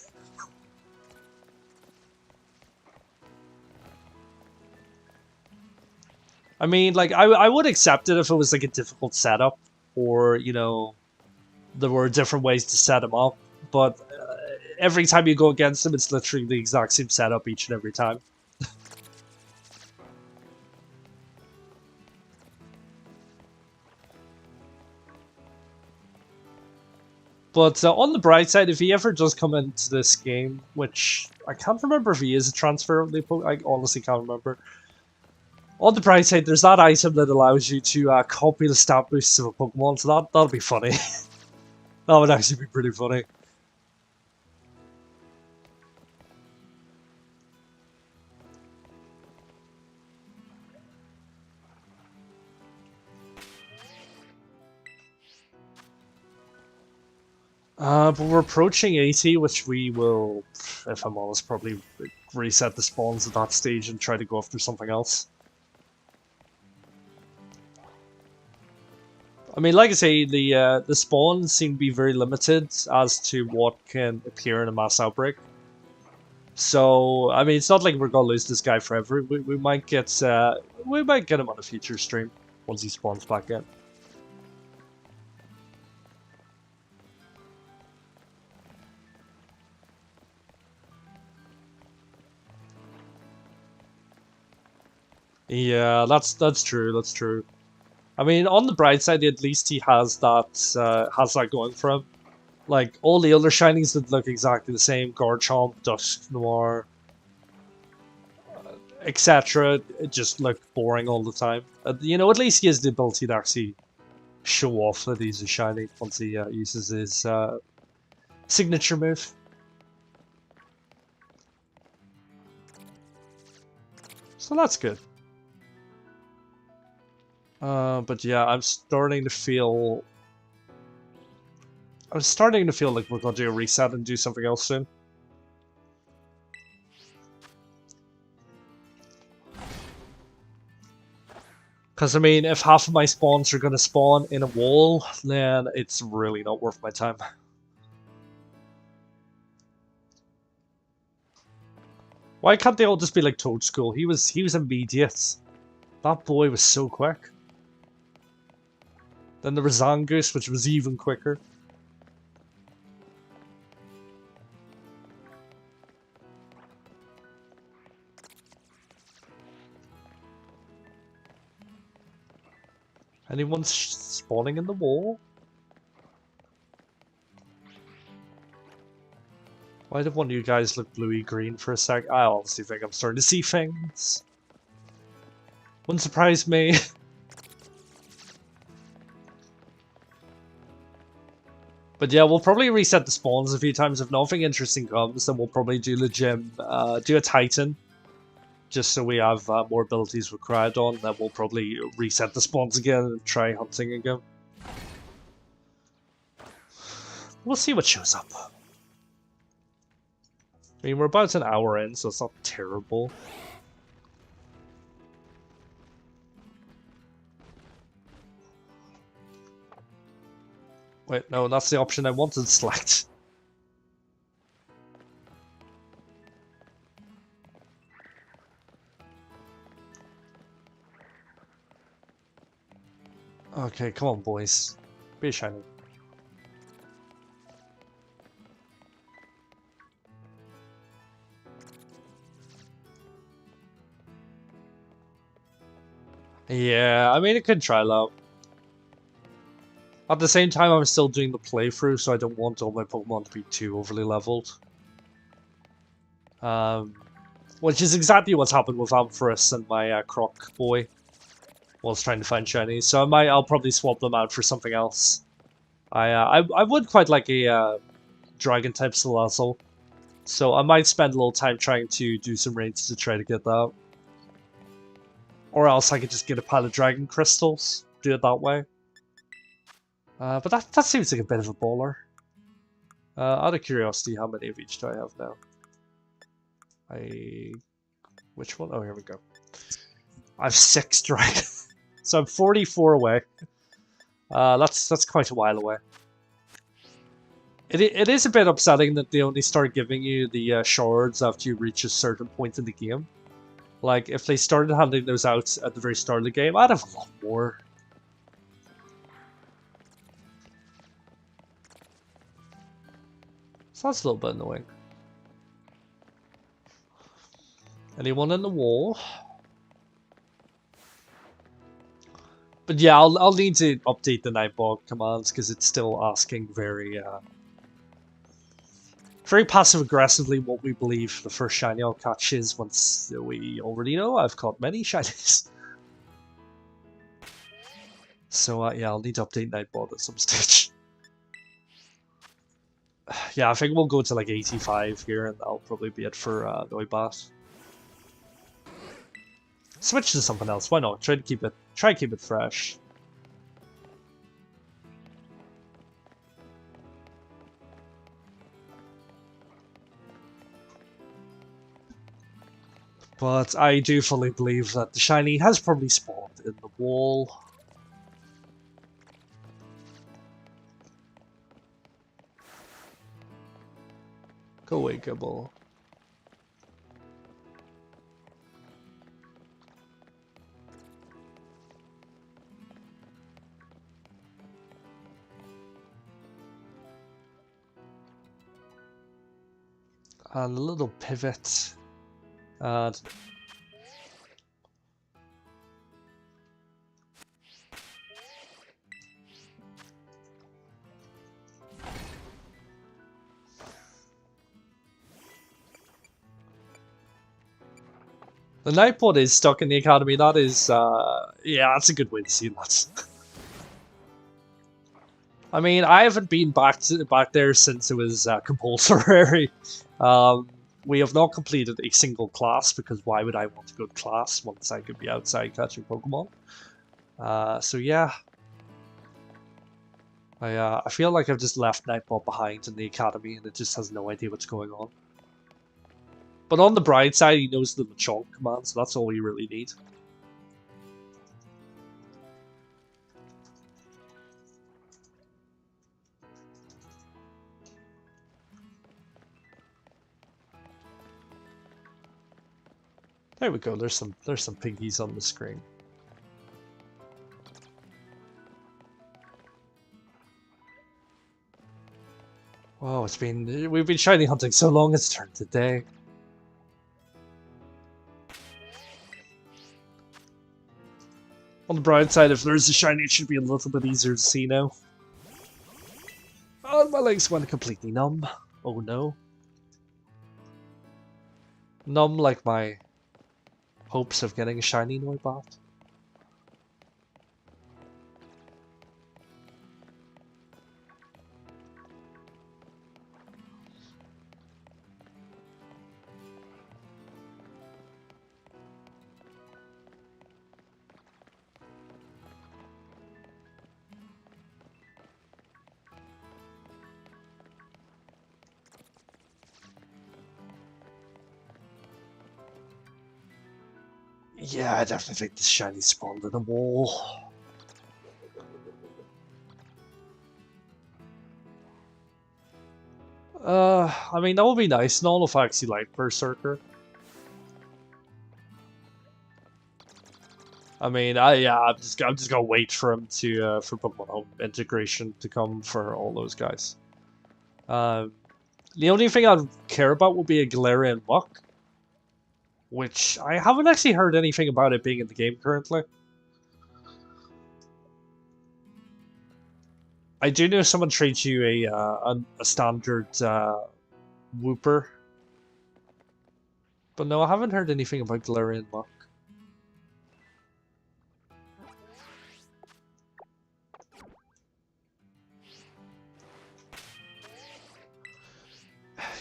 I mean, like, I would accept it if it was like a difficult setup, or, you know, there were different ways to set him up, but every time you go against him, it's literally the exact same setup each and every time. But on the bright side, if he ever does come into this game, which I can't remember if he is a transfer of the Pokemon, I honestly can't remember. On the bright side, there's that item that allows you to copy the stat boosts of a Pokemon, so that'll be funny. That would actually be pretty funny. But we're approaching 80, which we will, if I'm honest, probably reset the spawns at that stage and try to go after something else. I mean, like I say, the spawns seem to be very limited as to what can appear in a mass outbreak. So, I mean, it's not like we're gonna lose this guy forever. We might get him on a future stream once he spawns back in. Yeah, that's true. That's true. I mean, on the bright side, at least he has that going for him. Like all the other shinies that look exactly the same, Garchomp, Dusk Noir, etc., just look boring all the time. You know, at least he has the ability to actually show off that he's a shiny once he uses his signature move. So that's good. But yeah, I'm starting to feel like we're going to do a reset and do something else soon. Because, I mean, if half of my spawns are going to spawn in a wall, then it's really not worth my time. Why can't they all just be like Toadstool? He was immediate. That boy was so quick. Then there was Zangoose, which was even quicker. Anyone spawning in the wall? Why did one of you guys look bluey-green for a sec? I honestly think I'm starting to see things. Wouldn't surprise me. But yeah, we'll probably reset the spawns a few times. If nothing interesting comes, then we'll probably do the gym, do a Titan. Just so we have more abilities with Cryodon, then we'll probably reset the spawns again and try hunting again. We'll see what shows up. I mean, we're about an hour in, so it's not terrible. Wait, no, that's the option I wanted to select. Okay, come on, boys. Be shiny. Yeah, I mean, it could try that. At the same time, I'm still doing the playthrough, so I don't want all my Pokemon to be too overly leveled. Which is exactly what's happened with Ampharis and my Croc boy whilst trying to find shinies. So I'll probably swap them out for something else. I would quite like a Dragon type Salazzle, so I might spend a little time trying to do some raids to try to get that. Or else I could just get a pile of Dragon Crystals, do it that way. But that seems like a bit of a baller. Out of curiosity, how many of each do I have now? Which one? Oh, here we go. I have 6 Dragon. So I'm 44 away. That's quite a while away. It is a bit upsetting that they only start giving you the shards after you reach a certain point in the game. Like, if they started handing those out at the very start of the game, I'd have a lot more. So that's a little bit annoying. Anyone in the wall? But yeah, I'll need to update the Nightbot commands because it's still asking very passive aggressively what we believe the first shiny I'll catch is, once we already know I've caught many shinies. So yeah, I'll need to update Nightbot at some stage. Yeah, I think we'll go to like 85 here, and that'll probably be it for Noibat. Switch to something else. Why not? Try to keep it fresh. But I do fully believe that the shiny has probably spawned in the wall. Go away, Gibble. And a little pivot. And the Nightbot is stuck in the academy. That is, yeah, that's a good way to see that. I mean, I haven't been back there since it was compulsory. We have not completed a single class, because why would I want to go to class once I could be outside catching Pokemon? So yeah. I feel like I've just left Nightbot behind in the academy, and it just has no idea what's going on. But on the bright side, he knows the Machonk command, so that's all you really need. There we go. There's some piggies on the screen. Oh, we've been shiny hunting so long, it's turned to day. On the bright side, if there's a shiny, it should be a little bit easier to see now. Oh, my legs went completely numb. Oh no. Numb like my hopes of getting a shiny Noibat. Yeah, I definitely think this shiny spawned in a wall. I mean, that would be nice. Not if I actually like Berserker. I mean, yeah, I'm just gonna wait for him to for Pokemon Home integration to come for all those guys. Um, the only thing I'd care about would be a Galarian Muck, which I haven't actually heard anything about it being in the game currently. I do know someone trades you a standard Wooper, but no, I haven't heard anything about Galarian Muck.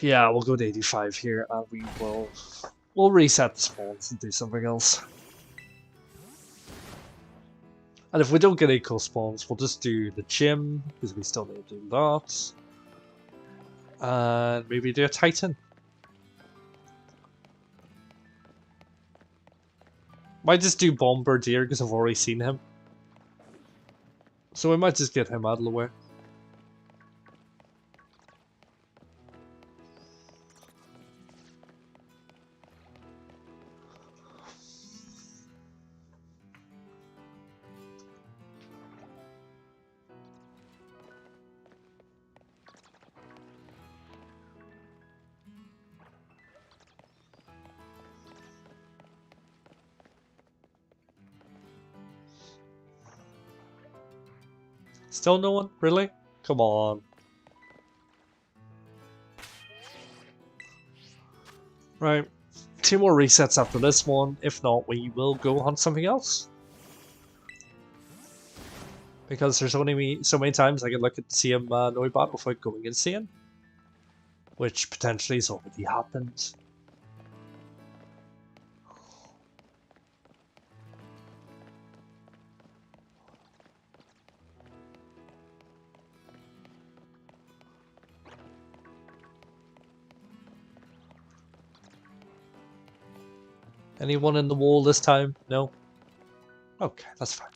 Yeah, we'll go to 85 here, and we'll reset the spawns and do something else. And if we don't get eco spawns, we'll just do the gym, because we still need to do that. And maybe do a Titan. Might just do Bombardier, because I've already seen him. So we might just get him out of the way. Still no one? Really? Come on. Right. 2 more resets after this one. If not, we will go hunt something else. Because there's only so many times I can look at the CM Noibat without going insane. Which potentially has already happened. Anyone in the wall this time? No? Okay, that's fine.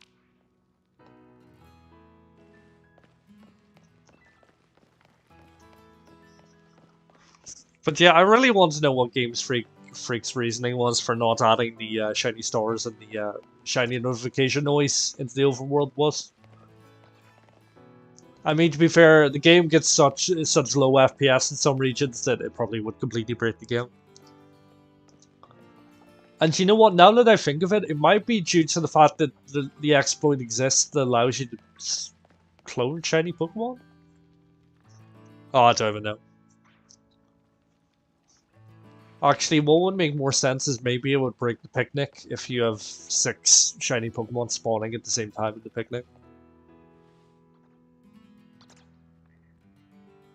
But yeah, I really want to know what Games Freak's reasoning was for not adding the shiny stars and the shiny notification noise into the overworld was. I mean, to be fair, the game gets such low FPS in some regions that it probably would completely break the game. And you know what? Now that I think of it, it might be due to the fact that the exploit exists that allows you to clone shiny Pokemon. Oh, I don't even know. Actually, what would make more sense is maybe it would break the picnic if you have 6 shiny Pokemon spawning at the same time in the picnic.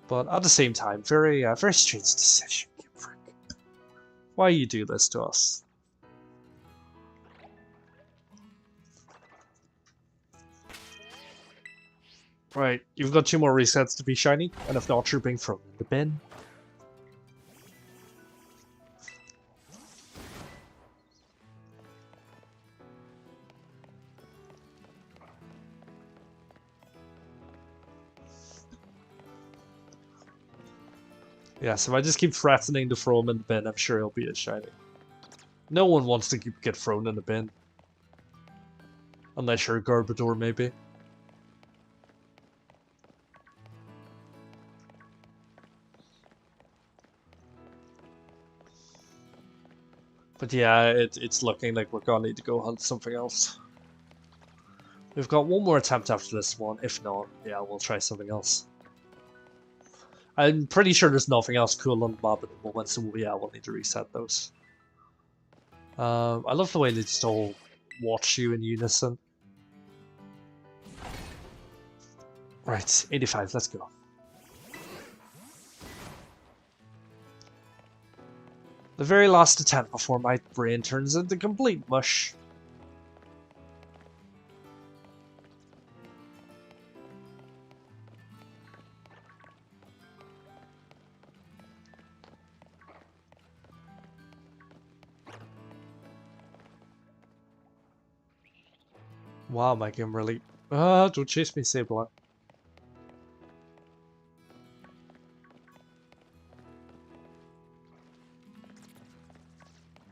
But at the same time, very strange decision, Game Freak. Why you do this to us? Right, you've got 2 more resets to be shiny, and if not, you're being thrown in the bin. Yes, if I just keep threatening to throw him in the bin, I'm sure he'll be a shiny. No one wants to get thrown in the bin. Unless you're a Garbodor, maybe. But yeah, it's looking like we're gonna need to go hunt something else. We've got 1 more attempt after this one. If not, yeah, we'll try something else. I'm pretty sure there's nothing else cool on the map at the moment, so yeah, we'll need to reset those. I love the way they just all watch you in unison. Right, 85, let's go. The very last attempt before my brain turns into complete mush. Wow, my game really... don't chase me, Sableye.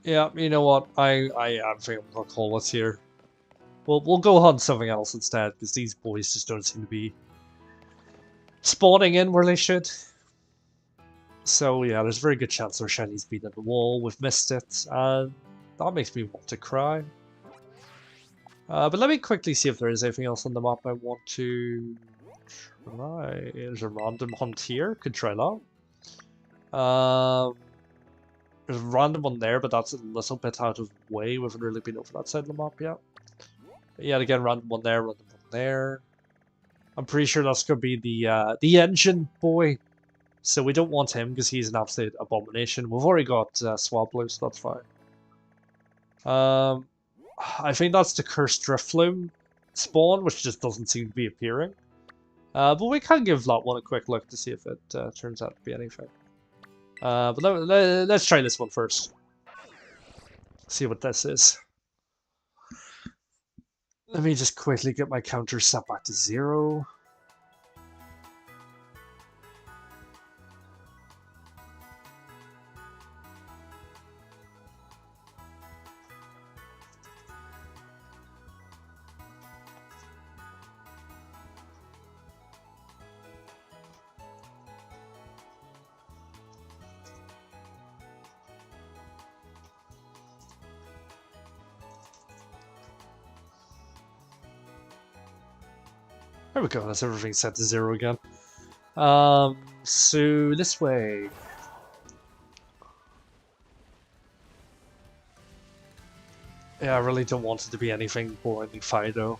Yeah, you know what? I think I'm gonna call it here. We'll go hunt something else instead, because these boys just don't seem to be spawning in where they should. So yeah, there's a very good chance our Shiny's been at the wall. We've missed it, and that makes me want to cry. But let me quickly see if there is anything else on the map I want to try. There's a random hunt here. Could try that. There's a random one there, but that's a little bit out of the way. We haven't really been over that side of the map yet. But yet again, random one there, random one there. I'm pretty sure that's going to be the engine boy. So we don't want him because he's an absolute abomination. We've already got Swablu, so that's fine. I think that's the Cursed Drifloon spawn, which just doesn't seem to be appearing. But we can give that one a quick look to see if it turns out to be anything. But let's try this one first. See what this is. Let me just quickly get my counter set back to 0. There we go, that's everything set to 0 again. So this way. Yeah, I really don't want it to be anything boringly Fido.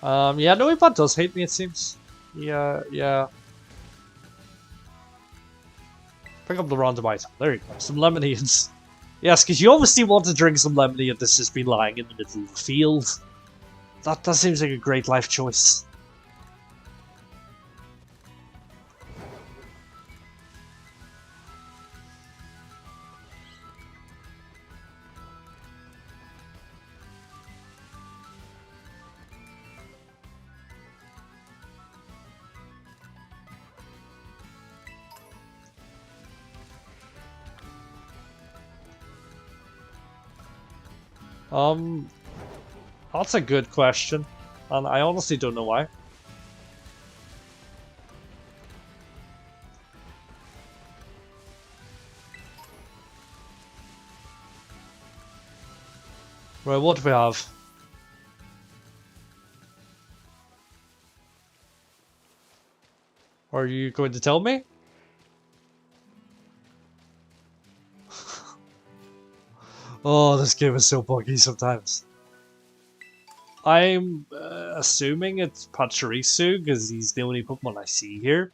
Yeah, NOIBAT does hate me, it seems. Yeah. Pick up the random item. There you go, some lemonades. Yes, because you obviously want to drink some lemonade that's just been lying in the middle of the field. That seems like a great life choice. That's a good question, and I honestly don't know why. Right, what do we have? Are you going to tell me? Oh, this game is so buggy sometimes. I'm assuming it's Pachirisu because he's the only Pokemon I see here,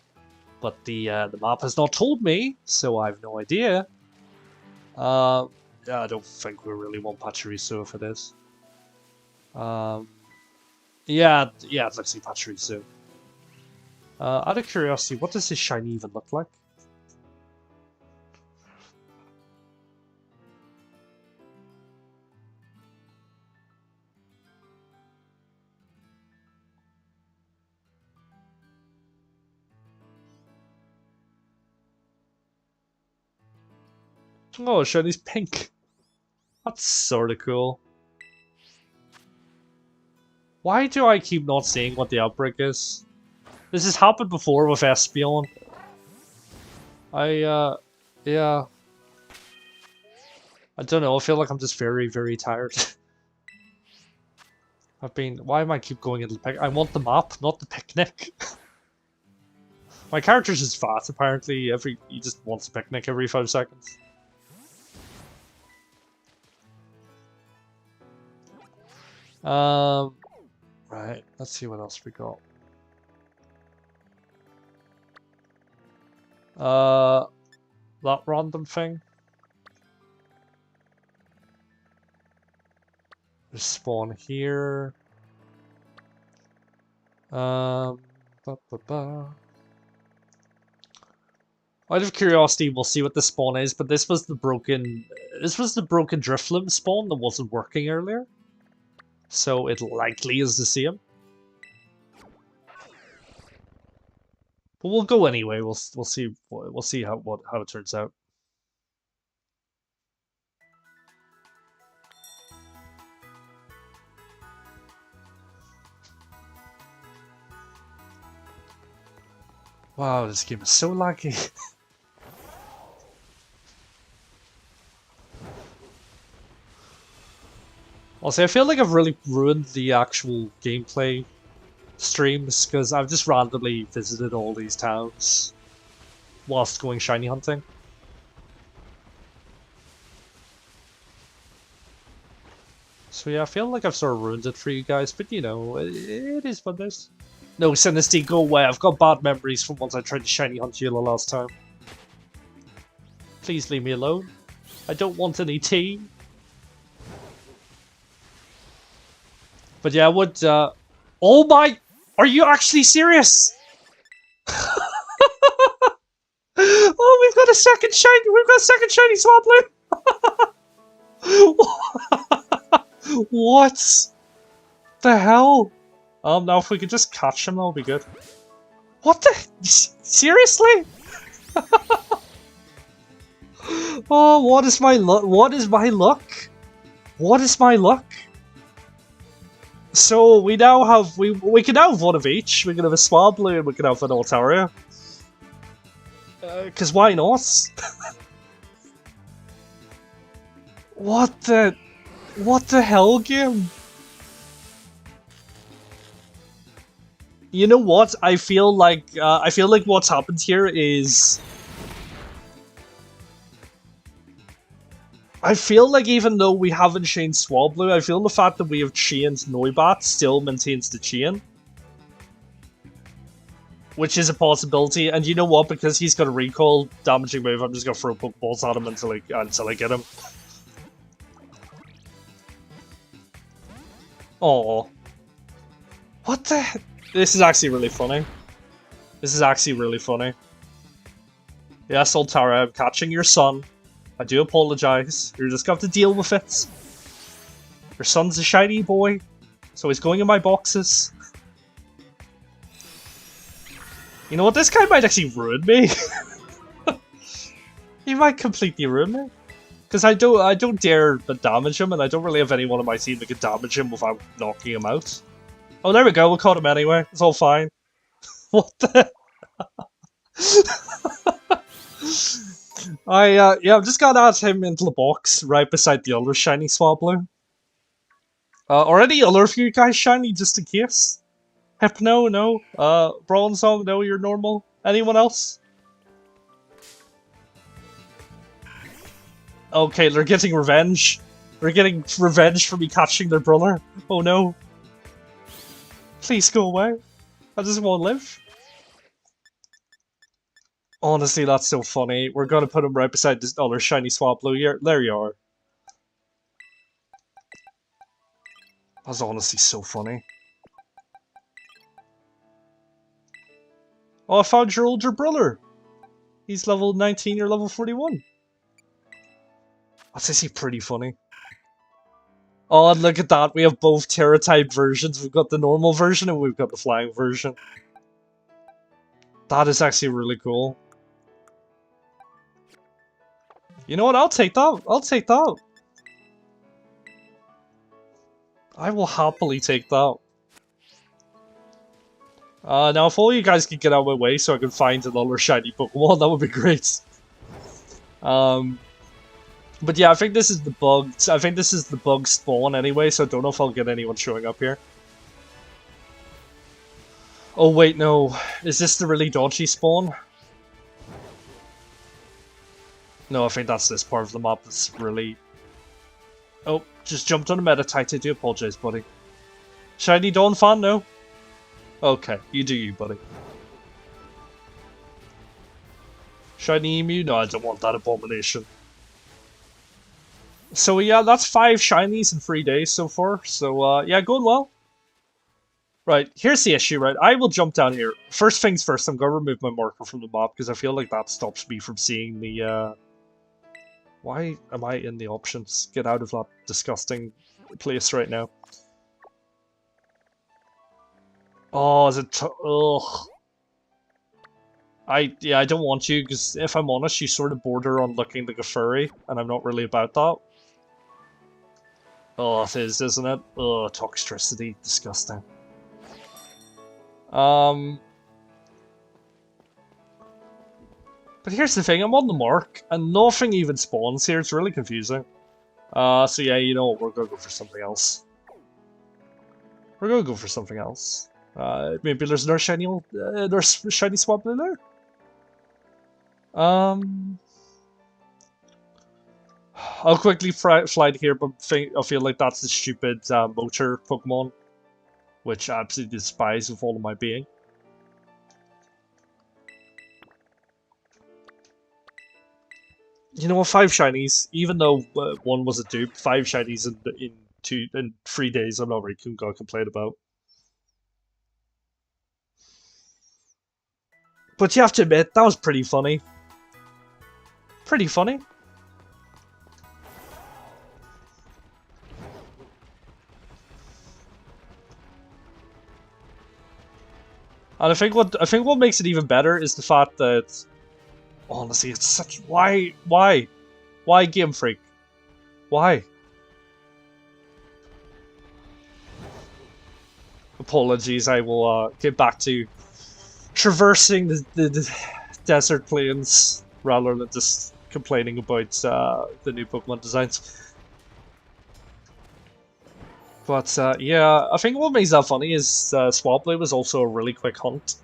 but the map has not told me, so I have no idea. Yeah, I don't think we really want Pachirisu if it is. Yeah, it looks like Pachirisu. Out of curiosity, what does this shiny even look like? Oh, shiny's pink. That's sort of cool. Why do I keep not seeing what the outbreak is? This has happened before with Espeon. Yeah. I don't know, I feel like I'm just very, very tired. Why am I keep going into the pic? I want the map, not the picnic. My character's just fat, apparently. He just wants a picnic every 5 seconds. Right, let's see what else we got. That random thing. There's spawn here. Out of curiosity, we'll see what the spawn is, but this was the broken Drifloon spawn that wasn't working earlier. So it likely is the same. But we'll go anyway. We'll see how it turns out. Wow, this game is so laggy. Also, I feel like I've really ruined the actual gameplay streams because I've just randomly visited all these towns whilst going shiny hunting. So yeah, I feel like I've sort of ruined it for you guys, but you know, it is what it is. No, Sinisty, go away. I've got bad memories from once I tried to shiny hunt you the last time. Please leave me alone. I don't want any tea. But yeah, I would, oh my! Are you actually serious? Oh, we've got a second shiny! We've got a second shiny Swablu! What the hell? Now if we could just catch him, that'll be good. What the? Seriously? Oh, what is my luck? What is my luck? What is my luck? So we now have we can now have one of each. We can have a Swablu and we can have an Altaria. Cause why not? What the hell, game? You know what? I feel like what's happened here is I feel like even though we haven't chained Swablu, I feel the fact that we have chained Noibat still maintains the chain. Which is a possibility, and you know what? Because he's got a recall damaging move, I'm just gonna throw Pokeballs at him until I get him. Oh, what the? This is actually really funny. This is actually really funny. Yes, Altara, I'm catching your son. I do apologize. You're just gonna have to deal with it. Your son's a shiny boy, so he's going in my boxes. You know what? This guy might actually ruin me. He might completely ruin me. Because I don't dare but damage him, and I don't really have anyone on my team that can damage him without knocking him out. Oh, there we go. We caught him anyway. It's all fine. What the? Yeah, I'm just gonna add him into the box right beside the other shiny Swablu. Or any other of you guys shiny, just in case. Hypno, no. Bronzong, no, you're normal. Anyone else? Okay, they're getting revenge. They're getting revenge for me catching their brother. Oh no. Please go away. I just want to live. Honestly, that's so funny. We're gonna put him right beside this other shiny Swablu here. There you are. That's honestly so funny. Oh, I found your older brother. He's level 19, you're level 41. That's actually pretty funny. Oh, and look at that. We have both Terra-type versions. We've got the normal version and we've got the flying version. That is actually really cool. You know what? I'll take that. I'll take that. I will happily take that. Now, if all you guys could get out of my way so I can find another shiny Pokemon, that would be great. But yeah, I think this is the bug. I think this is the bug spawn anyway, so I don't know if I'll get anyone showing up here. Oh wait, no. Is this the really dodgy spawn? No, I think that's this part of the map that's really... Oh, just jumped on a Meditite. I do apologize, buddy. Shiny Dawn fan? No? Okay, you do you, buddy. Shiny Emu? No, I don't want that abomination. So yeah, that's 5 shinies in 3 days so far. So yeah, going well. Right, here's the issue, right? I will jump down here. First things first, I'm going to remove my marker from the map because I feel like that stops me from seeing the... Why am I in the options? Get out of that disgusting place right now. Oh, is it... Ugh. I don't want you, because if I'm honest, you sort of border on looking like a furry, and I'm not really about that. Oh, it is, isn't it? Oh, toxicity. Disgusting. But here's the thing, I'm on the mark, and nothing even spawns here. It's really confusing. So yeah, you know what? We're gonna go for something else. We're gonna go for something else. Maybe there's another shiny, there's shiny Swablu there. I'll quickly fly here, but I feel like that's the stupid motor Pokemon, which I absolutely despise with all of my being. You know what? 5 shinies, even though one was a dupe, 5 shinies in 3 days. I'm not really gonna complain about. But you have to admit, that was pretty funny. Pretty funny. And I think what makes it even better is the fact that, honestly, it's such why Game Freak, why? Apologies, I will get back to traversing the desert plains rather than just complaining about the new Pokemon designs. But yeah, I think what makes that funny is Swablu was also a really quick hunt.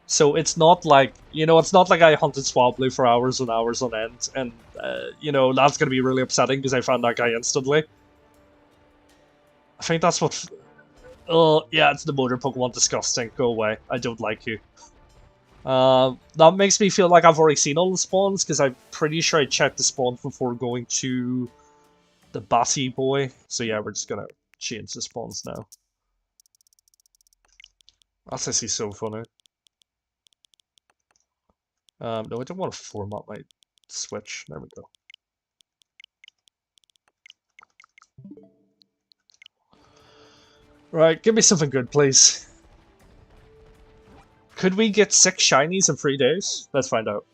So it's not like, you know, it's not like I hunted Swablu for hours and hours on end, and, you know, that's going to be really upsetting because I found that guy instantly. I think that's what... Oh, yeah, it's the motor Pokemon. Disgusting. Go away. I don't like you. That makes me feel like I've already seen all the spawns, because I'm pretty sure I checked the spawns before going to the Batty Boy. So yeah, we're just going to change the spawns now. That's actually so funny. No, I don't want to format my Switch. There we go. Right, give me something good, please. Could we get 6 shinies in 3 days? Let's find out.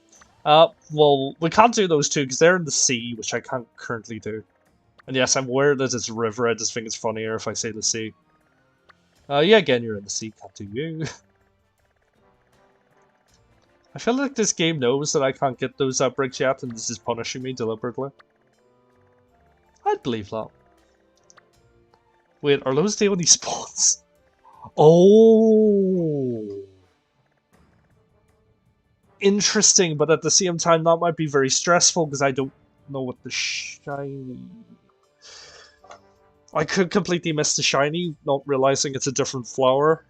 Well, we can't do those 2 because they're in the sea, which I can't currently do. And yes, I'm aware that it's a river. I just think it's funnier if I say the sea. Yeah, again, you're in the sea. Can't do you. I feel like this game knows that I can't get those outbreaks yet, and this is punishing me deliberately. I'd believe that. Wait, are those the only spawns? Oh! Interesting, but at the same time, that might be very stressful because I don't know what the shiny... I could completely miss the shiny, not realizing it's a different flower.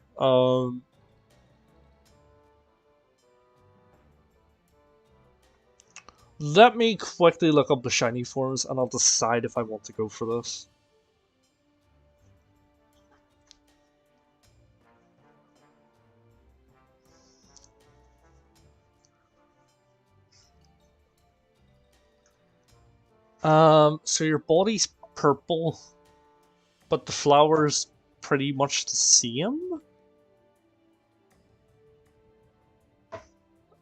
Let me quickly look up the shiny forms and I'll decide if I want to go for this. So your body's purple, but the flower's pretty much the same?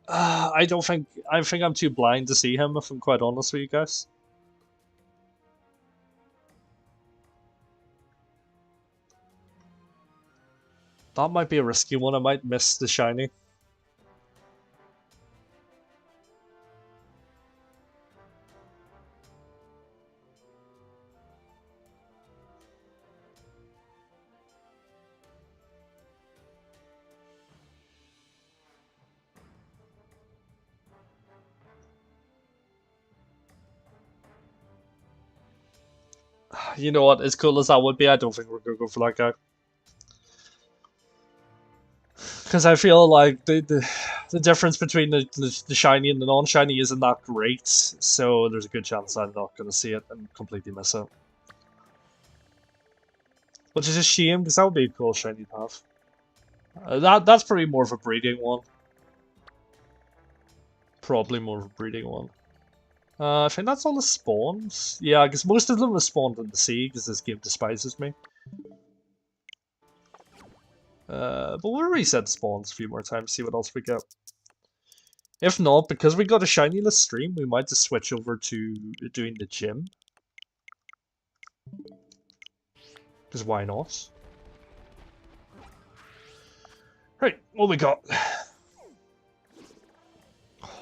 I think I'm too blind to see him, if I'm quite honest with you guys. That might be a risky one. I might miss the shiny. You know what? As cool as that would be, I don't think we're gonna go for that guy. Because I feel like the difference between the shiny and the non-shiny isn't that great, so there's a good chance I'm not going to see it and completely miss it. Which is a shame, because that would be a cool shiny to have. That's probably more of a breeding one. Probably more of a breeding one. I think that's all the spawns. Yeah, because most of them are spawned in the sea, because this game despises me. But we'll reset the spawns a few more times, see what else we get. If not, because we got a shiny-less stream, we might just switch over to doing the gym. Because why not? Right, what we got?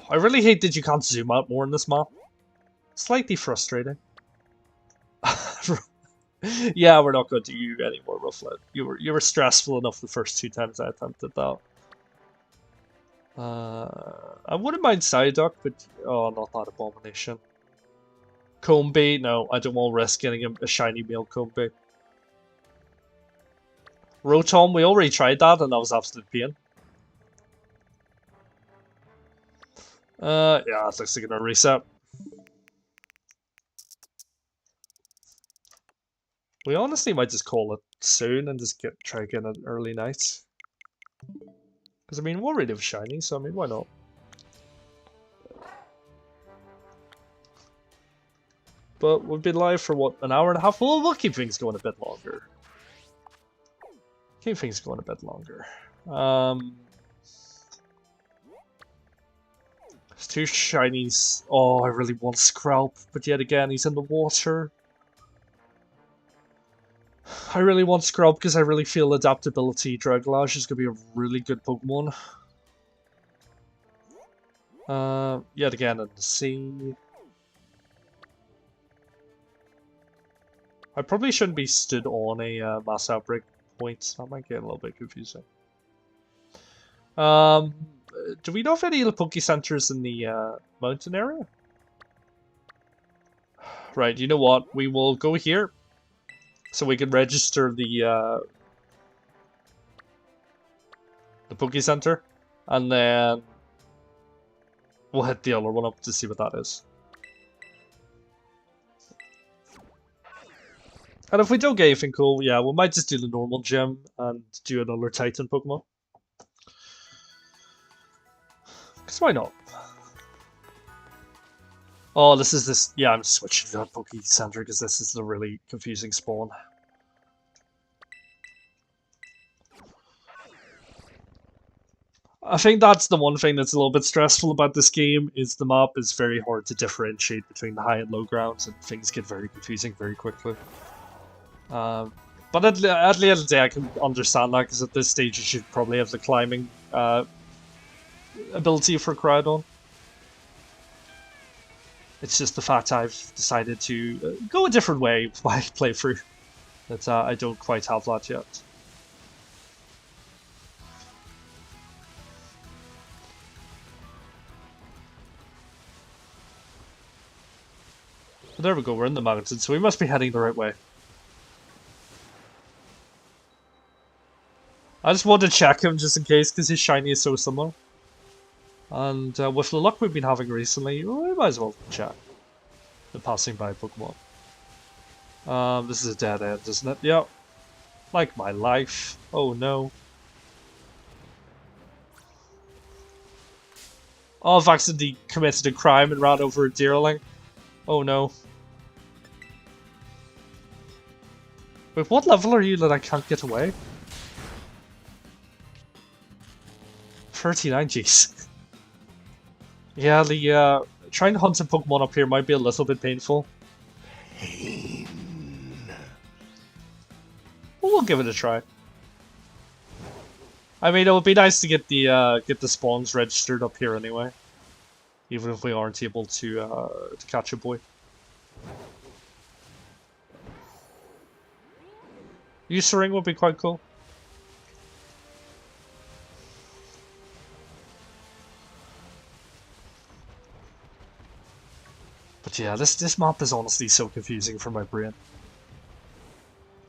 I really hate that you can't zoom out more in this map. Slightly frustrating. Yeah, we're not going to do you anymore, Rufflet. You were stressful enough the first 2 times I attempted that. I wouldn't mind Psyduck, but oh, not that abomination. Combee, no, I don't want to risk getting a shiny male Combee. Rotom, we already tried that, and that was absolute pain. Yeah, it looks like a reset. We honestly might just call it soon and just try again an early night. Because, I mean, we're already have shiny, so, I mean, why not? But we've been live for, what, an hour and a half? Well, we'll keep things going a bit longer. Keep things going a bit longer. There's 2 shinies. Oh, I really want Scrap, but yet again, he's in the water. I really want Scrub because I really feel adaptability Draglash is going to be a really good Pokemon. Yet again in the sea. I probably shouldn't be stood on a Mass Outbreak point. That might get a little bit confusing. Do we know if any of the Poke Centers in the mountain area? Right, you know what? We will go here. So we can register the Poke Center, and then we'll hit the other one up to see what that is. And if we don't get anything cool, yeah, we might just do the normal gym and do another Titan Pokemon. Because why not? Oh, yeah, I'm switching to that Poke Center because this is the really confusing spawn. I think that's the one thing that's a little bit stressful about this game, is the map is very hard to differentiate between the high and low grounds, and things get very confusing very quickly. But at the end of the day, I can understand that, because at this stage you should probably have the climbing ability for Crowdon. It's just the fact I've decided to go a different way with my playthrough. That I don't quite have that yet. But there we go, we're in the mountains, so we must be heading the right way. I just wanted to check him just in case, because his shiny is so similar. And with the luck we've been having recently, we might as well check the passing by Pokemon. This is a dead end, isn't it? Yep. Like my life. Oh no. Oh, I've accidentally committed a crime and ran over a deerling. Oh no. Wait, what level are you that I can't get away? 39, jeez. Yeah, the trying to hunt some Pokemon up here might be a little bit painful. Pain. Well, we'll give it a try. I mean, it would be nice to get the spawns registered up here anyway, even if we aren't able to catch a boy. Usering would be quite cool. But yeah, this map is honestly so confusing for my brain.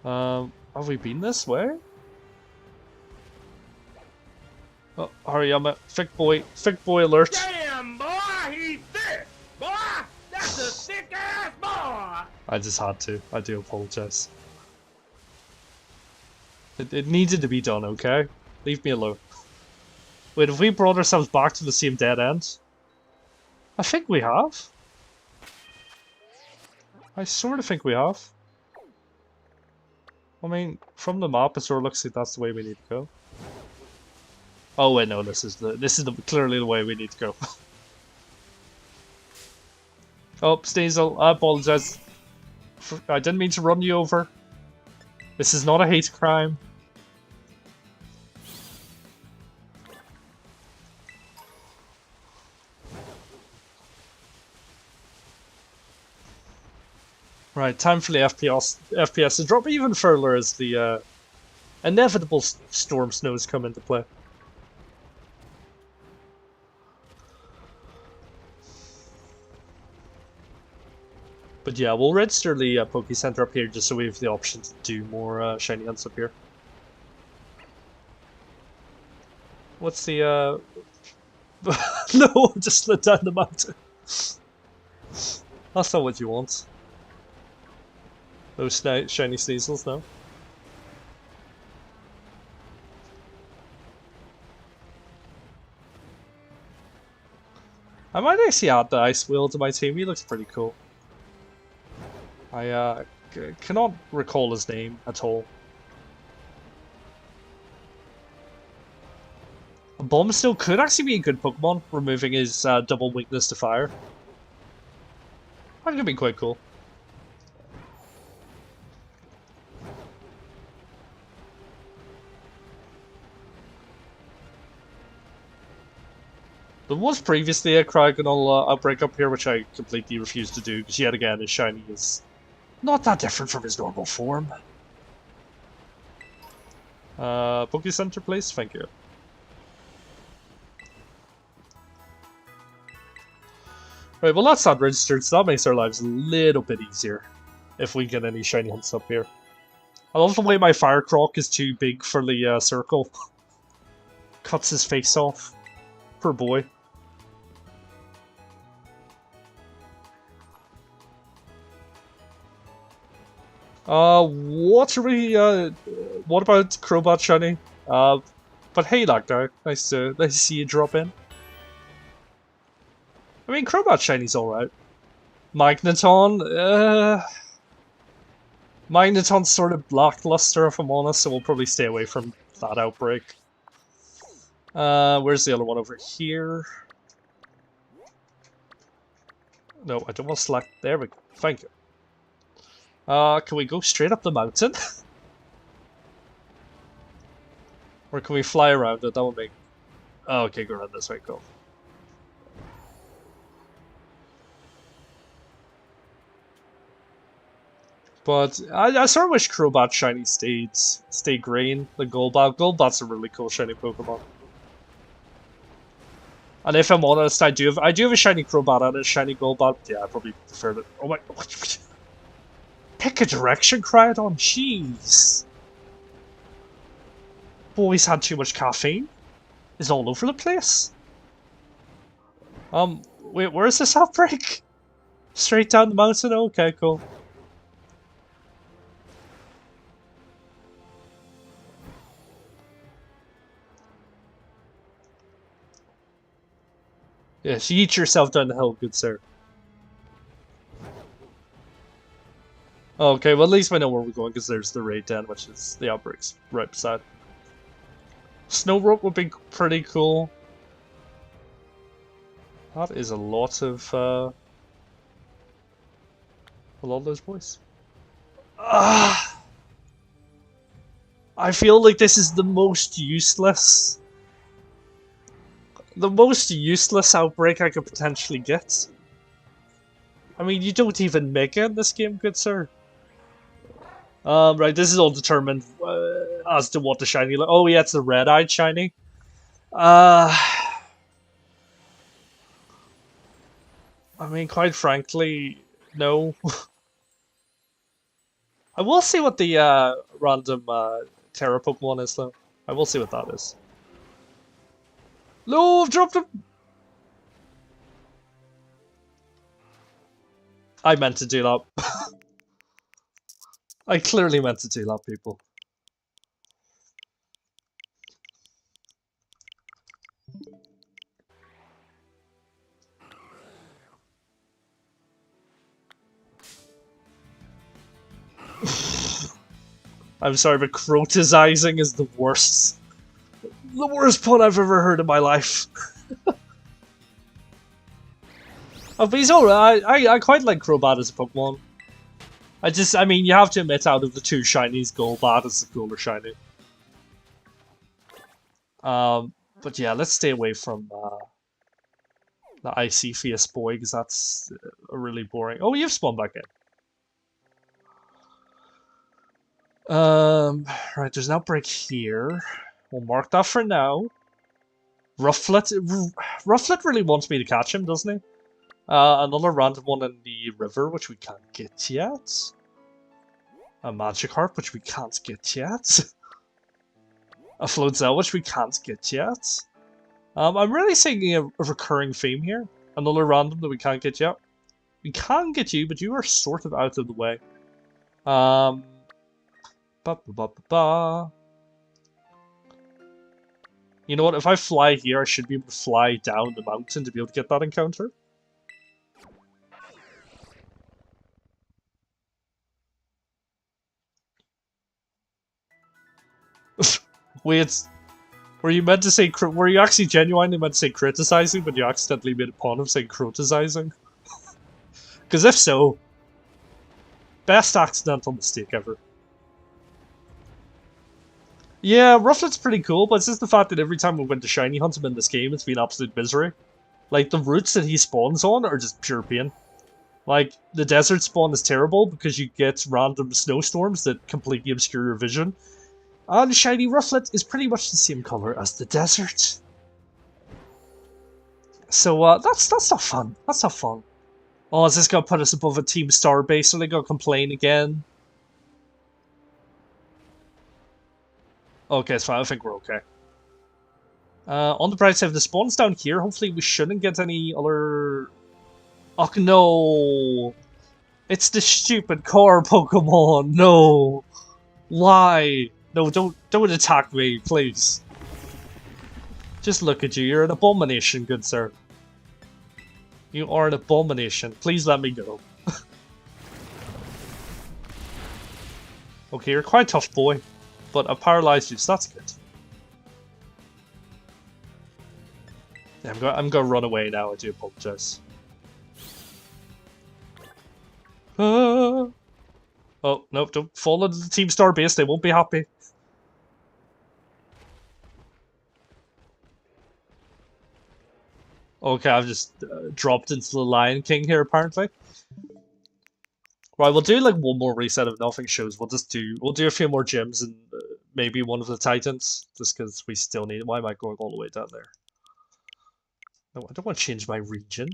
Have we been this way? Oh, hurry, I'm a thick boy alert. Damn, boy, he's thick! Boy, that's a thick-ass boy! I just had to. I do apologize. It needed to be done, okay? Leave me alone. Wait, have we brought ourselves back to the same dead end? I think we have. I sort of think we have. I mean, from the map, it sort of looks like that's the way we need to go. Oh wait, no, this is clearly the way we need to go. Oh, Sneasel, I apologize. I didn't mean to run you over. This is not a hate crime. Right, time for the FPS to drop even further as the inevitable storm snows come into play. But yeah, we'll register the Poke Center up here just so we have the option to do more shiny hunts up here. What's the No, just slid down the mountain. That's not what you want. Those shiny Sneasels, no? I might actually add the Ice Wheel to my team. He looks pretty cool. I cannot recall his name at all. Bombstill could actually be a good Pokemon, removing his double weakness to fire. That could be quite cool. There was previously a Cryogonal outbreak up here, which I completely refused to do, because yet again, his shiny is not that different from his normal form. Poke Center, please? Thank you. Right, well that's not registered, so that makes our lives a little bit easier if we get any shiny hunts up here. I love the way my Fire Croc is too big for the circle. Cuts his face off. Poor boy. What are we, what about Crobat shiny? But hey that guy, nice to see you drop in. I mean, Crobat shiny's alright. Magneton, Magneton's sort of lackluster if I'm honest, so we'll probably stay away from that outbreak. Where's the other one over here? No, I don't want to select. There we go. Thank you. Can we go straight up the mountain? Or can we fly around it? That would make... Oh, okay, go around this way, go. But I sort of wish Crobat shiny stayed green. The Golbat. Golbat's a really cool shiny Pokemon. And if I'm honest, I do have a shiny Crobat and a shiny Golbat. Yeah, I probably prefer that. Oh my! Pick a direction, Cryodon. Jeez. Boy's had too much caffeine. Is all over the place. Wait, where's this outbreak? Straight down the mountain. Okay, cool. Yes, you eat yourself down the hill, good sir. Okay, well at least I know where we're going, because there's the raid den, which is the outbreaks right beside. Snow rope would be pretty cool. That is a lot of those boys. I feel like this is the most useless outbreak I could potentially get. I mean, you don't even make it in this game, good sir. Right, this is all determined as to what the shiny... Oh yeah, it's the red-eyed shiny. I mean, quite frankly, no. I will see what the random Terra Pokemon is, though. I will see what that is. No, I've dropped him! I meant to do that. I clearly meant to do that, people. I'm sorry, but croticizing is the worst pun I've ever heard in my life. Oh, but he's alright. I quite like Crobat as a Pokemon. I mean, you have to admit, out of the two shinies, Golbat is the cooler shiny. But yeah, let's stay away from the Iciphius boy, because that's really boring. Oh, you've spawned back in. Right, there's an outbreak here. We'll mark that for now. Rufflet really wants me to catch him, doesn't he? Another random one in the river, which we can't get yet. A Magikarp, which we can't get yet. A Floatzel, which we can't get yet. I'm really seeing a recurring theme here. Another random that we can't get yet. We can get you, but you are sort of out of the way. Ba ba ba ba ba. You know what? If I fly here, I should be able to fly down the mountain to be able to get that encounter. Wait, were you meant to say? Were you actually genuinely meant to say criticizing, but you accidentally made a pun of saying criticizing? Because if so, best accidental mistake ever. Yeah, Rufflet's pretty cool, but it's just the fact that every time we went to shiny hunt him in this game, it's been absolute misery. Like, the routes that he spawns on are just pure pain. Like, the desert spawn is terrible because you get random snowstorms that completely obscure your vision. And shiny Rufflet is pretty much the same color as the desert. So, that's not fun. That's not fun. Oh, is this gonna put us above a Team Star base? Are they gonna complain again? Okay, it's fine. I think we're okay. On the bright side, the spawn's down here. Hopefully we shouldn't get any other... Oh, no! It's the stupid core Pokemon! No! Why? No, don't attack me, please. Just look at you. You're an abomination, good sir. You are an abomination. Please let me go. Okay, you're quite a tough boy. But I paralyzed you, so that's good. Yeah, I'm gonna run away now, I do apologize. Oh, no, don't fall into the Team Star base, they won't be happy. Okay, I've just dropped into the Lion King here, apparently. Right, we'll do like one more reset if nothing shows. We'll do a few more gyms and maybe one of the Titans, just because we still need it. Why am I going all the way down there? No, I don't want to change my region.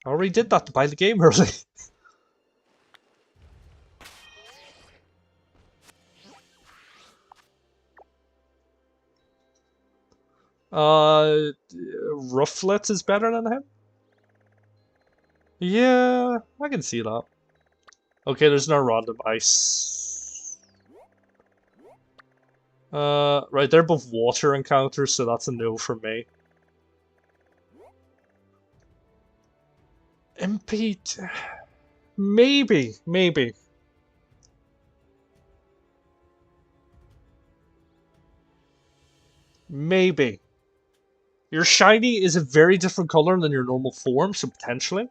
I already did that to buy the game early. Rufflet is better than him? Yeah, I can see that. Okay, there's no random ice. Right, they're both water encounters, so that's a no for me. Impede... Maybe. Your shiny is a very different color than your normal form, so potentially.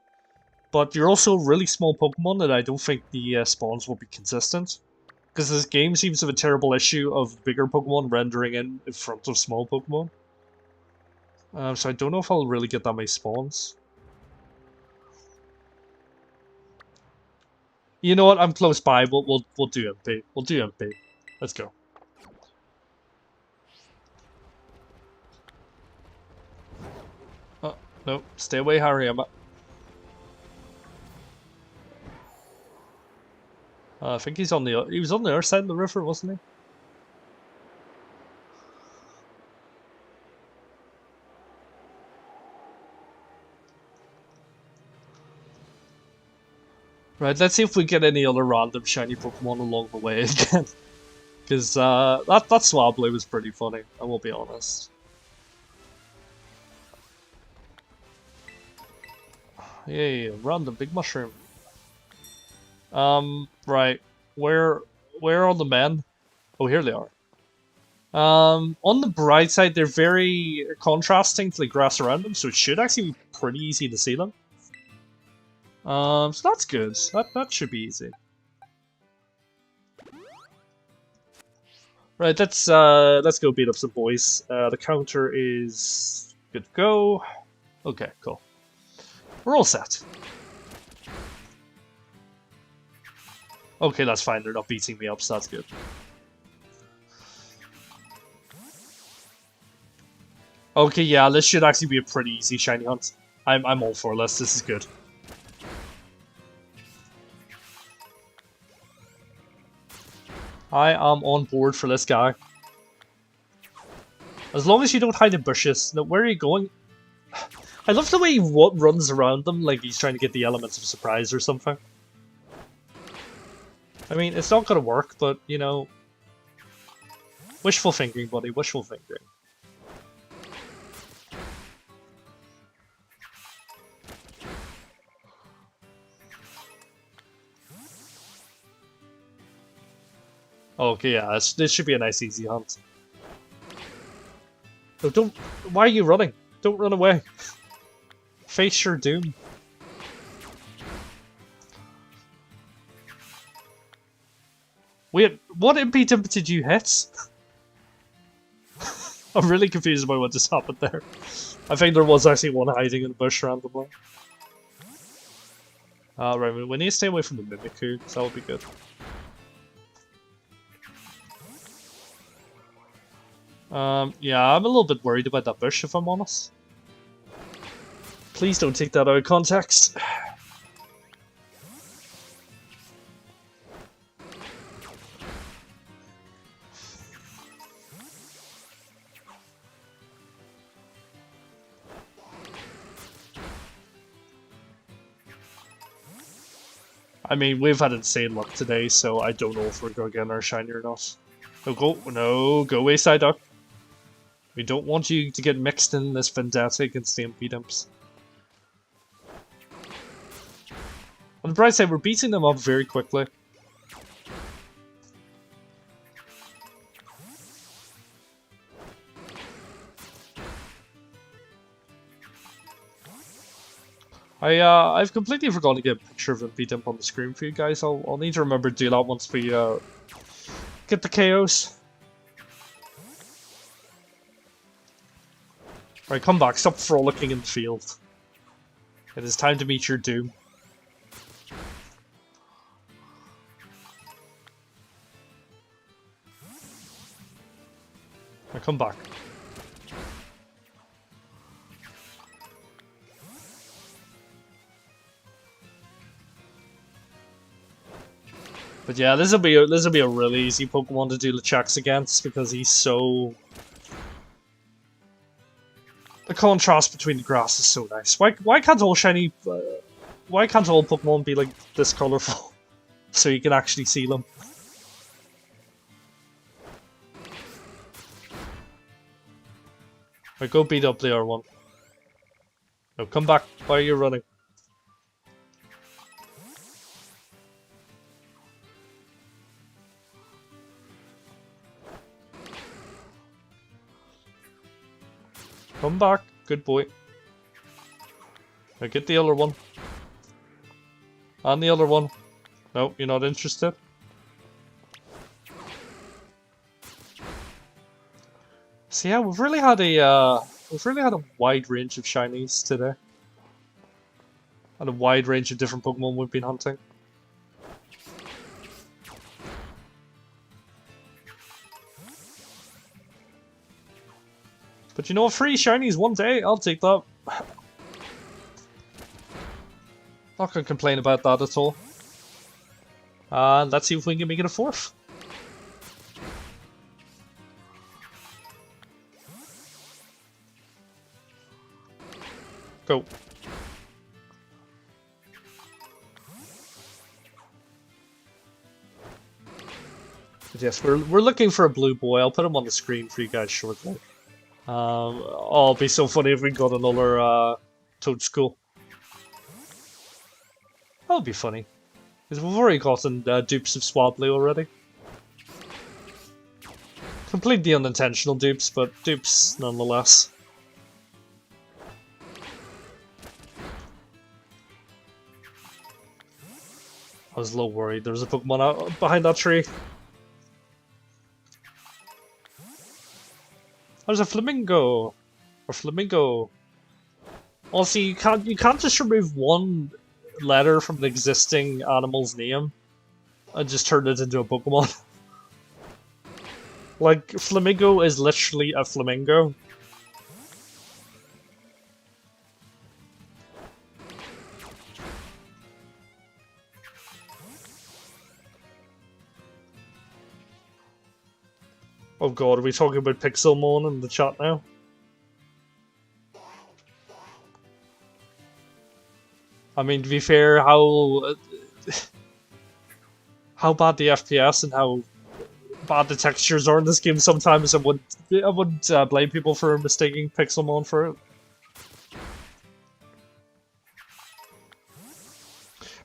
But you're also a really small Pokemon, and I don't think the spawns will be consistent. Because this game seems to have a terrible issue of bigger Pokemon rendering in front of small Pokemon. So I don't know if I'll really get that many spawns. You know what? I'm close by. We'll do MP. We'll do MP. Let's go. Oh no! Stay away, Hariyama. I think he was on the other side of the river, wasn't he? Right, let's see if we get any other random shiny Pokemon along the way again. Because that Swablu was pretty funny, I will be honest. Yay, random big mushroom. Right. Where are the men? Oh, here they are. On the bright side, they're very contrasting to the grass around them, so it should actually be pretty easy to see them. So that's good. That should be easy. Right, let's go beat up some boys. The counter is good to go. Okay, cool. We're all set. Okay, that's fine. They're not beating me up, so that's good. Okay, yeah, this should actually be a pretty easy shiny hunt. I'm all for this. This is good. I am on board for this guy. As long as you don't hide in bushes. Now, where are you going? I love the way he runs around them like he's trying to get the elements of surprise or something. I mean, it's not gonna work, but, you know... Wishful thinking, buddy. Wishful thinking. Okay, yeah, this should be a nice easy hunt. No, don't... Why are you running? Don't run away. Face your doom. Wait, what impediment did you hit? I'm really confused about what just happened there. I think there was actually one hiding in the bush randomly. Right, we need to stay away from the Mimikyu, so that would be good. Yeah, I'm a little bit worried about that bush, if I'm honest. Please don't take that out of context. I mean, we've had insane luck today, so I don't know if we're going to get our shiny or not. No, go away, Psyduck. We don't want you to get mixed in this vendetta against the MP Dimps. On the bright side, we're beating them up very quickly. I've completely forgotten to get a picture of MP Dimp on the screen for you guys. I'll need to remember to do that once we get the KOs. Right, come back. Stop frolicking in the field. It is time to meet your doom. Right, come back. But yeah, this will be a really easy Pokemon to do the checks against because he's so. The contrast between the grass is so nice. Why can't all shiny? Why can't all Pokemon be like this colorful, so you can actually see them? Right, go beat up the other one. No, come back. Why are you running? Come back, good boy. Now get the other one. And the other one. No, you're not interested. So yeah, we've really had a wide range of shinies today. And a wide range of different Pokemon we've been hunting. But you know, free shinies one day, I'll take that. Not gonna complain about that at all. And let's see if we can make it a fourth. Go. But yes, we're looking for a blue boy. I'll put him on the screen for you guys shortly. Oh, it'd be so funny if we got another Toadstool. That'll be funny. Because we've already gotten dupes of Swablu already. Completely unintentional dupes, but dupes nonetheless. I was a little worried. There was a Pokemon out behind that tree. There's a flamingo, or flamingo. Also, you can't just remove one letter from an existing animal's name. and just turn it into a Pokemon. Like, Flamingo is literally a flamingo. Oh god, are we talking about Pixelmon in the chat now? I mean, to be fair, how bad the FPS and how bad the textures are in this game sometimes, I wouldn't blame people for mistaking Pixelmon for it.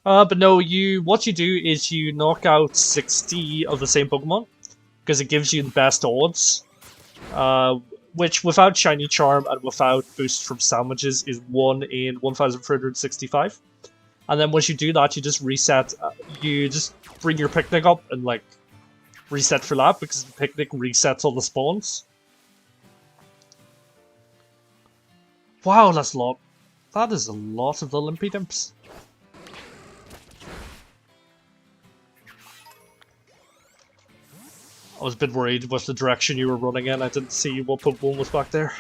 But no, what you do is you knock out 60 of the same Pokemon, because it gives you the best odds. Which, without Shiny Charm and without boost from sandwiches, is 1 in 1,365. And then once you do that, you just reset, you just bring your picnic up and, like, reset for that, because the picnic resets all the spawns. Wow, that's a lot. That is a lot of the Limpy Dimps. I was a bit worried with the direction you were running in. I didn't see what Pokemon was back there.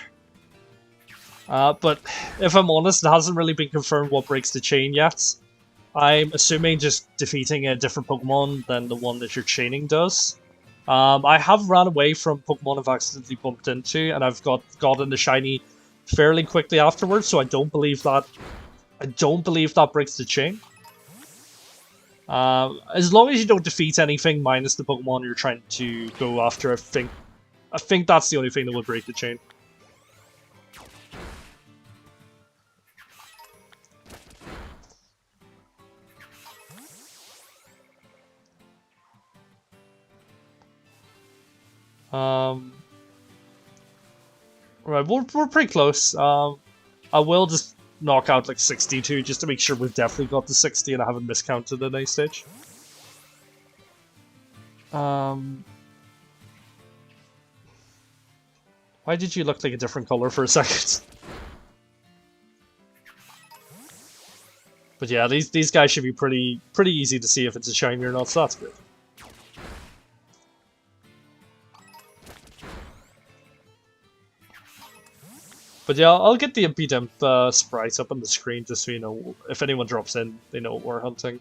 But if I'm honest, it hasn't really been confirmed what breaks the chain yet. I'm assuming just defeating a different Pokemon than the one that you're chaining does. I have ran away from Pokemon I've accidentally bumped into, and I've gotten the shiny fairly quickly afterwards, so I don't believe that breaks the chain. As long as you don't defeat anything minus the Pokemon you're trying to go after, I think that's the only thing that will break the chain. Right, we're pretty close. I will just knock out like 62 just to make sure we've definitely got the 60 and I haven't miscounted at any stage. Why did you look like a different color for a second? But yeah, these guys should be pretty easy to see if it's a shiny or not, so that's good. But yeah, I'll get the Impidimp sprite up on the screen just so you know, if anyone drops in, they know what we're hunting.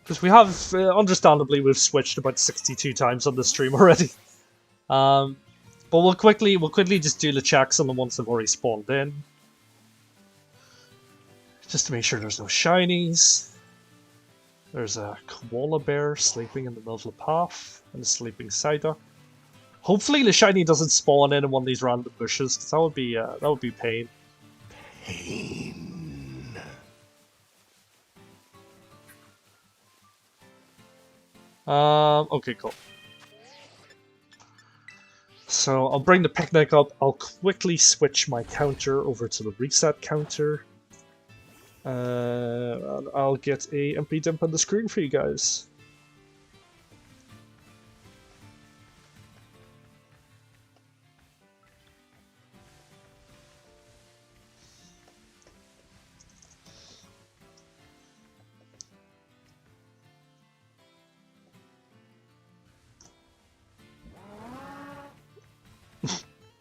Because we have, understandably, we've switched about 62 times on the stream already. But we'll quickly just do the checks on the ones that have already spawned in. Just to make sure there's no shinies. There's a koala bear sleeping in the middle of the path, and a sleeping Psyduck. Hopefully the shiny doesn't spawn in one of these random bushes, because that would be pain. Pain. Okay, cool. So I'll bring the picnic up. I'll quickly switch my counter over to the reset counter. And I'll get a Impidimp on the screen for you guys.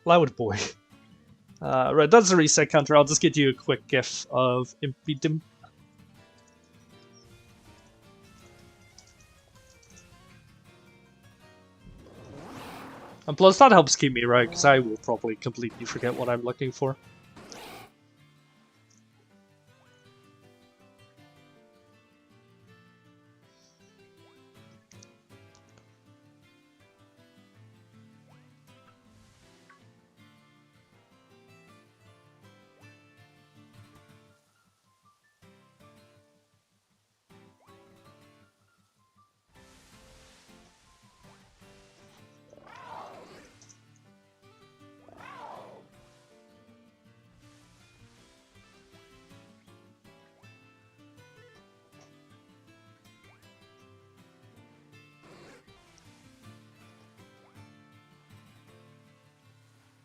Loud boy. Right, that's the reset counter. I'll just get you a quick gif of Impidimp. And plus, that helps keep me right, because I will probably completely forget what I'm looking for.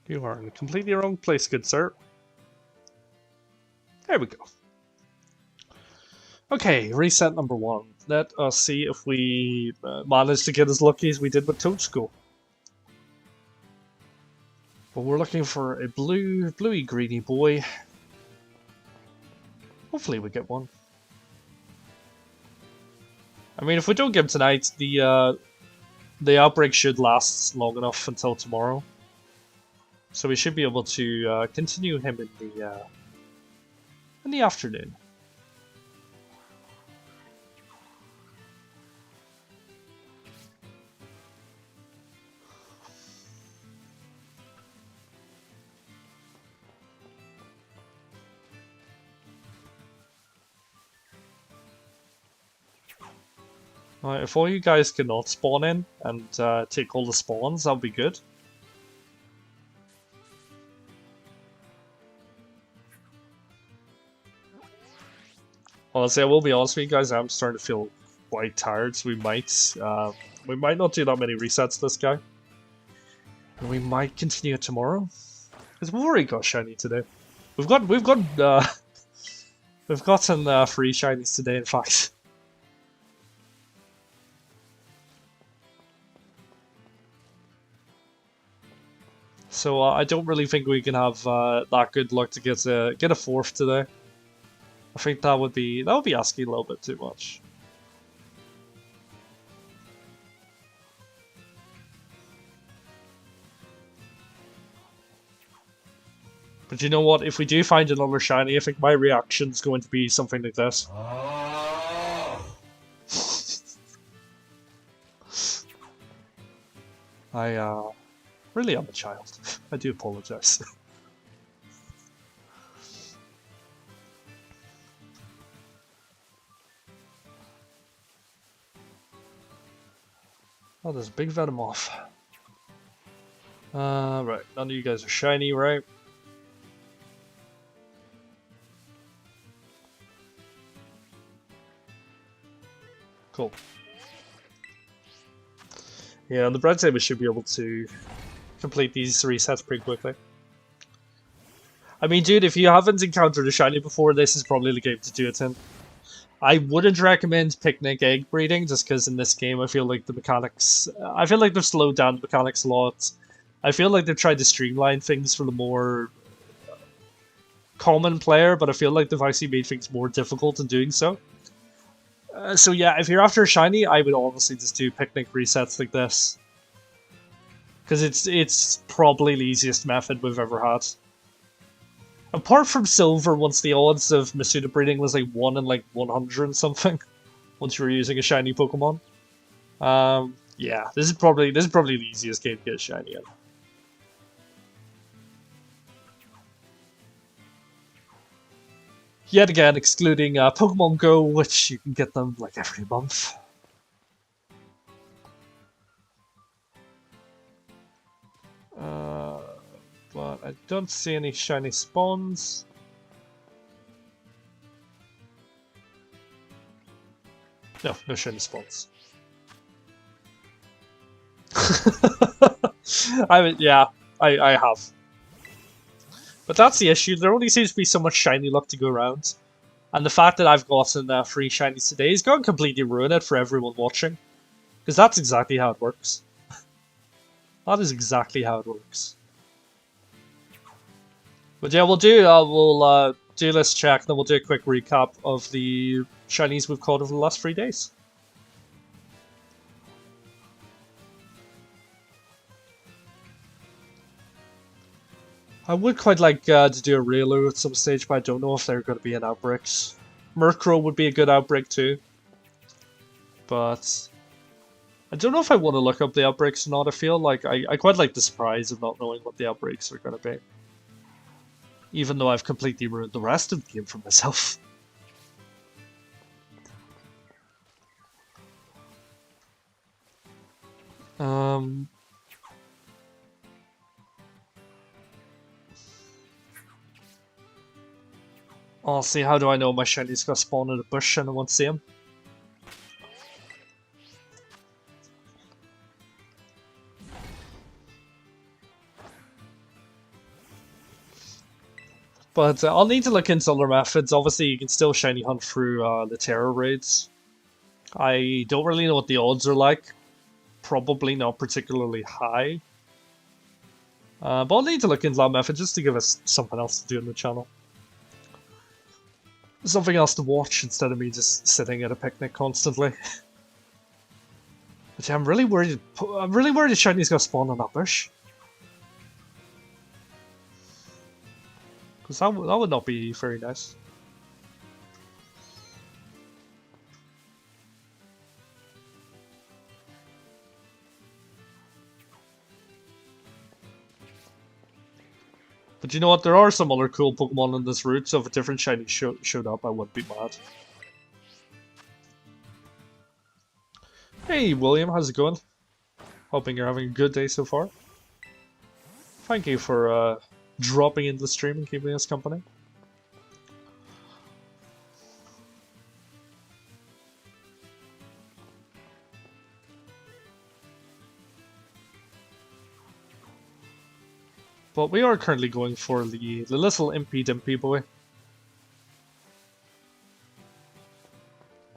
You are in the completely wrong place, good sir. There we go. Okay, reset number 1. Let us see if we manage to get as lucky as we did with Toadstool. But we're looking for a bluey greeny boy. Hopefully we get one. I mean, if we don't get him tonight, the outbreak should last long enough until tomorrow. So we should be able to continue him in the afternoon. Alright, if all you guys cannot spawn in and take all the spawns, that'll be good. Honestly, I will be honest with you guys, I'm starting to feel quite tired, so we might not do that many resets this guy. And we might continue it tomorrow. Because we've already got shiny today. We've gotten free shinies today, in fact. So I don't really think we can have that good luck to get a 4th today. I think that would be asking a little bit too much. But you know what? If we do find another shiny, I think my reaction is going to be something like this. I really am a child. I do apologize. Oh, there's a big Venomoth. Right. None of you guys are shiny, right? Cool. Yeah, on the bright side, we should be able to complete these resets pretty quickly. I mean, dude, if you haven't encountered a shiny before, this is probably the game to do it in. I wouldn't recommend picnic egg breeding, just because in this game I feel like the mechanics... I feel like they've slowed down the mechanics a lot. I feel like they've tried to streamline things for the more common player, but I feel like they've actually made things more difficult in doing so. So yeah, if you're after a shiny, I would honestly just do picnic resets like this. Because it's probably the easiest method we've ever had. Apart from Silver, once the odds of Masuda breeding was like 1 in like 100 and something, once you were using a shiny Pokemon. Yeah, this is probably the easiest game to get a shiny in. Yet again, excluding Pokemon Go, which you can get them like every month. But I don't see any shiny spawns. No shiny spawns. I have. But that's the issue, there only seems to be so much shiny luck to go around. And the fact that I've gotten 3 shinies today is going to completely ruin it for everyone watching. Because that's exactly how it works. That is exactly how it works. But yeah, we'll do this check, then we'll do a quick recap of the shinies we've caught over the last 3 days. I would quite like to do a Railu at some stage, but I don't know if they're going to be in Outbreaks. Murkrow would be a good Outbreak too. But I don't know if I want to look up the Outbreaks or not. I feel like I quite like the surprise of not knowing what the Outbreaks are going to be. Even though I've completely ruined the rest of the game for myself. I'll see, how do I know my shini's gonna spawn in a bush and I won't see him? But I'll need to look into other methods. Obviously, you can still shiny hunt through the terror raids. I don't really know what the odds are like. Probably not particularly high. But I'll need to look into that method just to give us something else to do on the channel. Something else to watch instead of me just sitting at a picnic constantly. But yeah, I'm really worried the shinies gonna spawn on that bush. Because that would not be very nice. But you know what? There are some other cool Pokemon on this route, so if a different shiny showed up, I wouldn't be mad. Hey William, how's it going? Hoping you're having a good day so far. Thank you for dropping into the stream and keeping us company. But we are currently going for the little Impy Dimpy boy.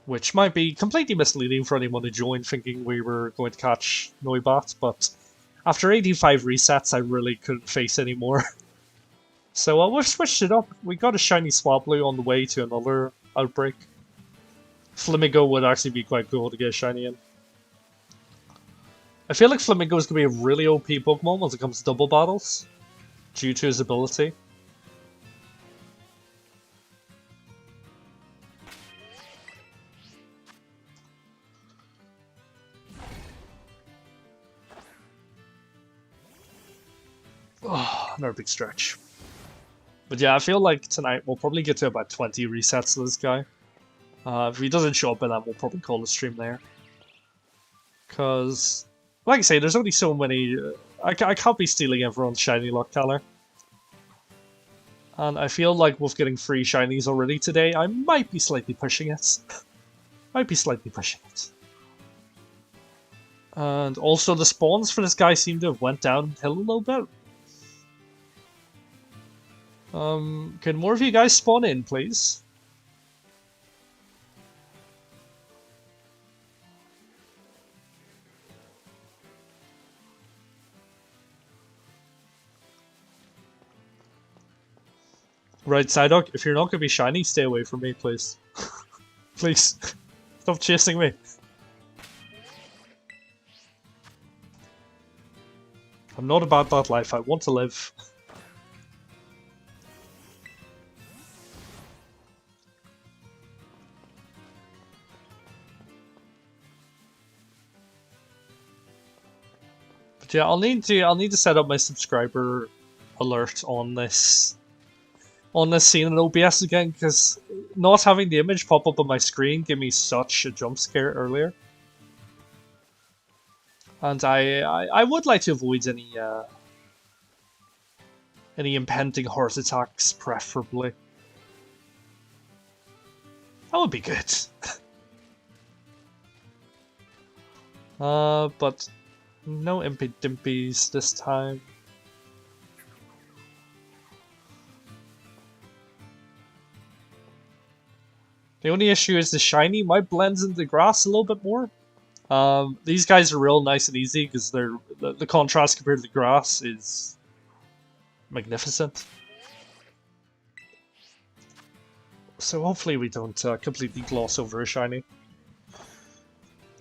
Which might be completely misleading for anyone who joined thinking we were going to catch Noibat, but after 85 resets I really couldn't face any more. So we've switched it up. We got a shiny Swablu on the way to another outbreak. Flamigo would actually be quite cool to get a shiny in. I feel like Flamigo is going to be a really OP Pokemon once it comes to double battles, due to his ability. Oh, another big stretch. But yeah, I feel like tonight we'll probably get to about 20 resets to this guy. If he doesn't show up by then, we'll probably call the stream there. Because, like I say, there's only so many... I can't be stealing everyone's shiny luck, Tyler. And I feel like with getting 3 shinies already today, I might be slightly pushing it. And also the spawns for this guy seem to have went downhill a little bit. Can more of you guys spawn in, please? Right, Psyduck, if you're not gonna be shiny, stay away from me, please. Please. Stop chasing me. I'm not about that life, I want to live. But yeah, I'll need to set up my subscriber alert on this scene in OBS again, because not having the image pop up on my screen gave me such a jump scare earlier. And I would like to avoid any impending heart attacks, preferably. That would be good. But no Impy Dimpies this time. The only issue is the shiny might blend into the grass a little bit more. These guys are real nice and easy because the contrast compared to the grass is magnificent. So hopefully we don't completely gloss over a shiny.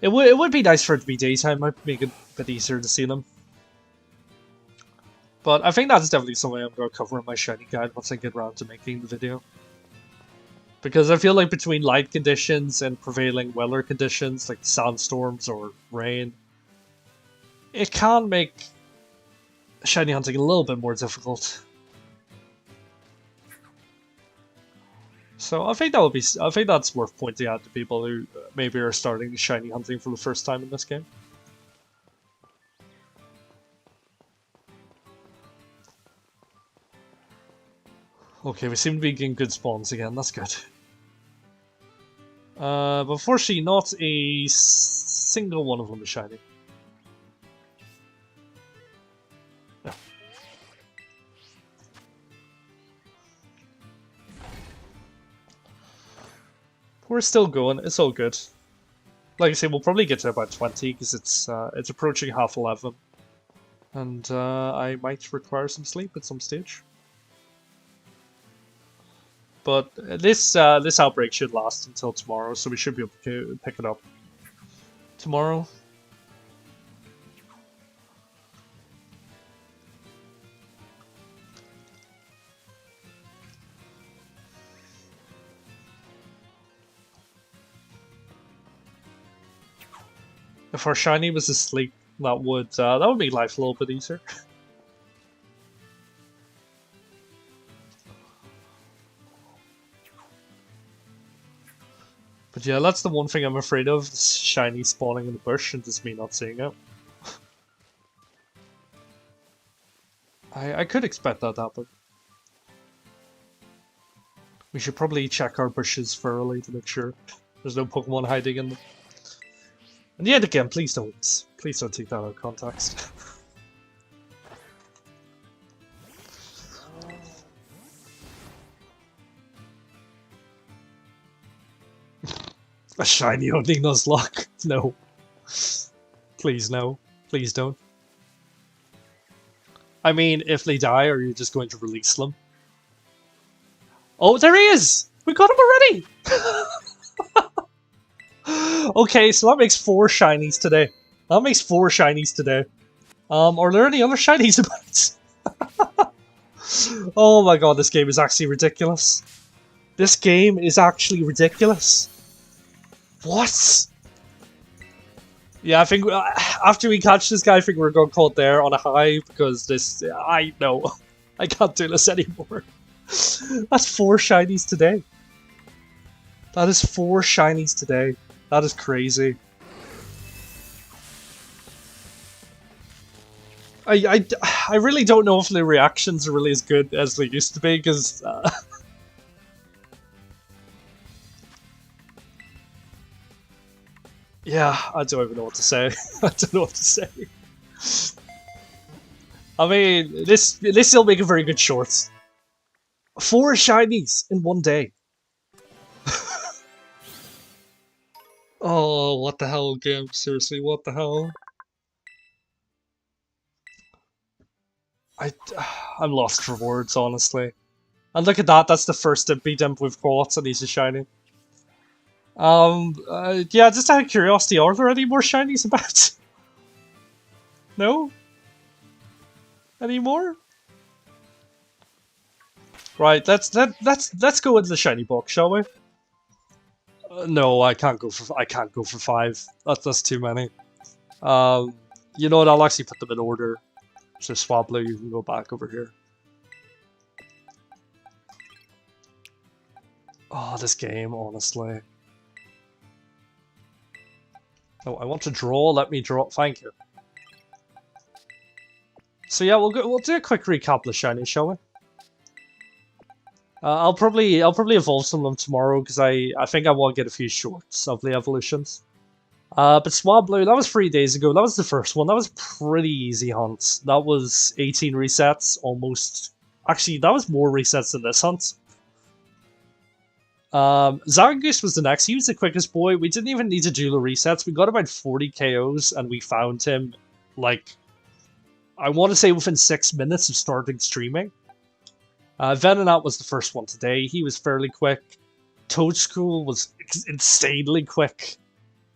It would be nice for it to be daytime, might make it a bit easier to see them. But I think that's definitely something I'm going to cover in my shiny guide once I get around to making the video. Because I feel like between light conditions and prevailing weather conditions, like sandstorms or rain, it can make shiny hunting a little bit more difficult. So I think that's worth pointing out to people who maybe are starting shiny hunting for the first time in this game. Okay, we seem to be getting good spawns again, that's good. But unfortunately not a single one of them is shiny. No. we're still going. It's all good. Like I say, we'll probably get to about 20 because it's approaching 11:30, and I might require some sleep at some stage. But this outbreak should last until tomorrow, so we should be able to pick it up tomorrow. If our shiny was asleep, that would make life a little bit easier. But yeah, that's the one thing I'm afraid of, this shiny spawning in the bush and just me not seeing it. I could expect that to happen. We should probably check our bushes thoroughly to make sure there's no Pokemon hiding in them. And yet again, please don't take that out of context. A shiny only Nuzlocke? No. Please no. Please don't. I mean, if they die, are you just going to release them? Oh, there he is! We got him already! Okay, so that makes 4 shinies today. That makes 4 shinies today. Are there any other shinies about? Oh my god, this game is actually ridiculous. This game is actually ridiculous. What? Yeah, I think after we catch this guy, I think we're going to call it there on a high, because this... I can't do this anymore. That's 4 shinies today. That is 4 shinies today. That is crazy. I really don't know if the reactions are really as good as they used to be, because... yeah, I don't even know what to say. I don't know what to say. I mean, this will make a very good short. 4 shinies in one day. Oh, what the hell, game? Seriously, what the hell? I'm lost for words, honestly. And look at that, that's the first Impy Dimp we've caught, and he's a shiny. Yeah, just out of curiosity, are there any more shinies about? No? Any more? Right, let's go into the shiny box, shall we? No, I can't go for 5. That's too many. You know what? I'll actually put them in order. So Swablu, you can go back over here. Oh, this game, honestly. Oh, I want to draw. Let me draw. Thank you. So yeah, we'll do a quick recap of the shiny, shall we? I'll probably evolve some of them tomorrow because I think I want to get a few shorts of the evolutions. But Swablu, that was 3 days ago. That was the first one. That was pretty easy hunt. That was 18 resets, almost. Actually, that was more resets than this hunt. Zangoose was the next. He was the quickest boy. We didn't even need to do the resets. We got about 40 KOs and we found him, like, I want to say within 6 minutes of starting streaming. Venonat was the first one today. He was fairly quick. Toadstool was insanely quick.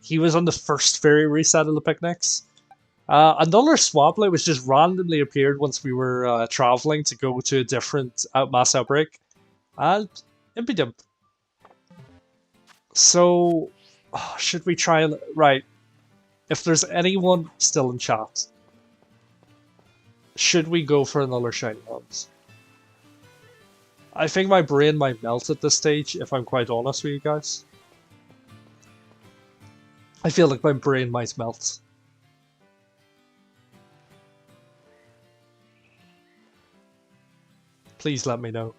He was on the first fairy reset of the picnics. Another Swablu was just randomly appeared once we were traveling to go to a different Mass Outbreak. And Impy Dimp. So, should we try and... Right. If there's anyone still in chat, should we go for another shiny hunt? I think my brain might melt at this stage, if I'm quite honest with you guys. I feel like my brain might melt. Please let me know.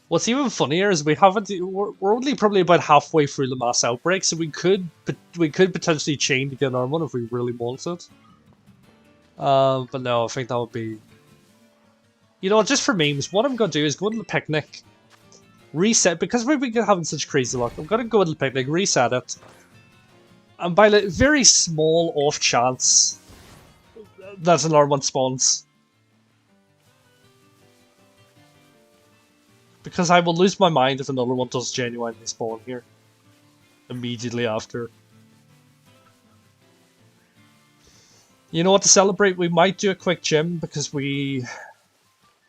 What's even funnier is we're only probably about halfway through the Mass Outbreak, so we could potentially chain to get our one if we really wanted. But no, I think that would be... You know, just for memes, what I'm going to do is go to the picnic, reset, because we've been having such crazy luck, I'm gonna go with the picnic, reset it, and by the very small off chance that another one spawns. Because I will lose my mind if another one does genuinely spawn here. Immediately after. You know what, to celebrate, we might do a quick gym, because we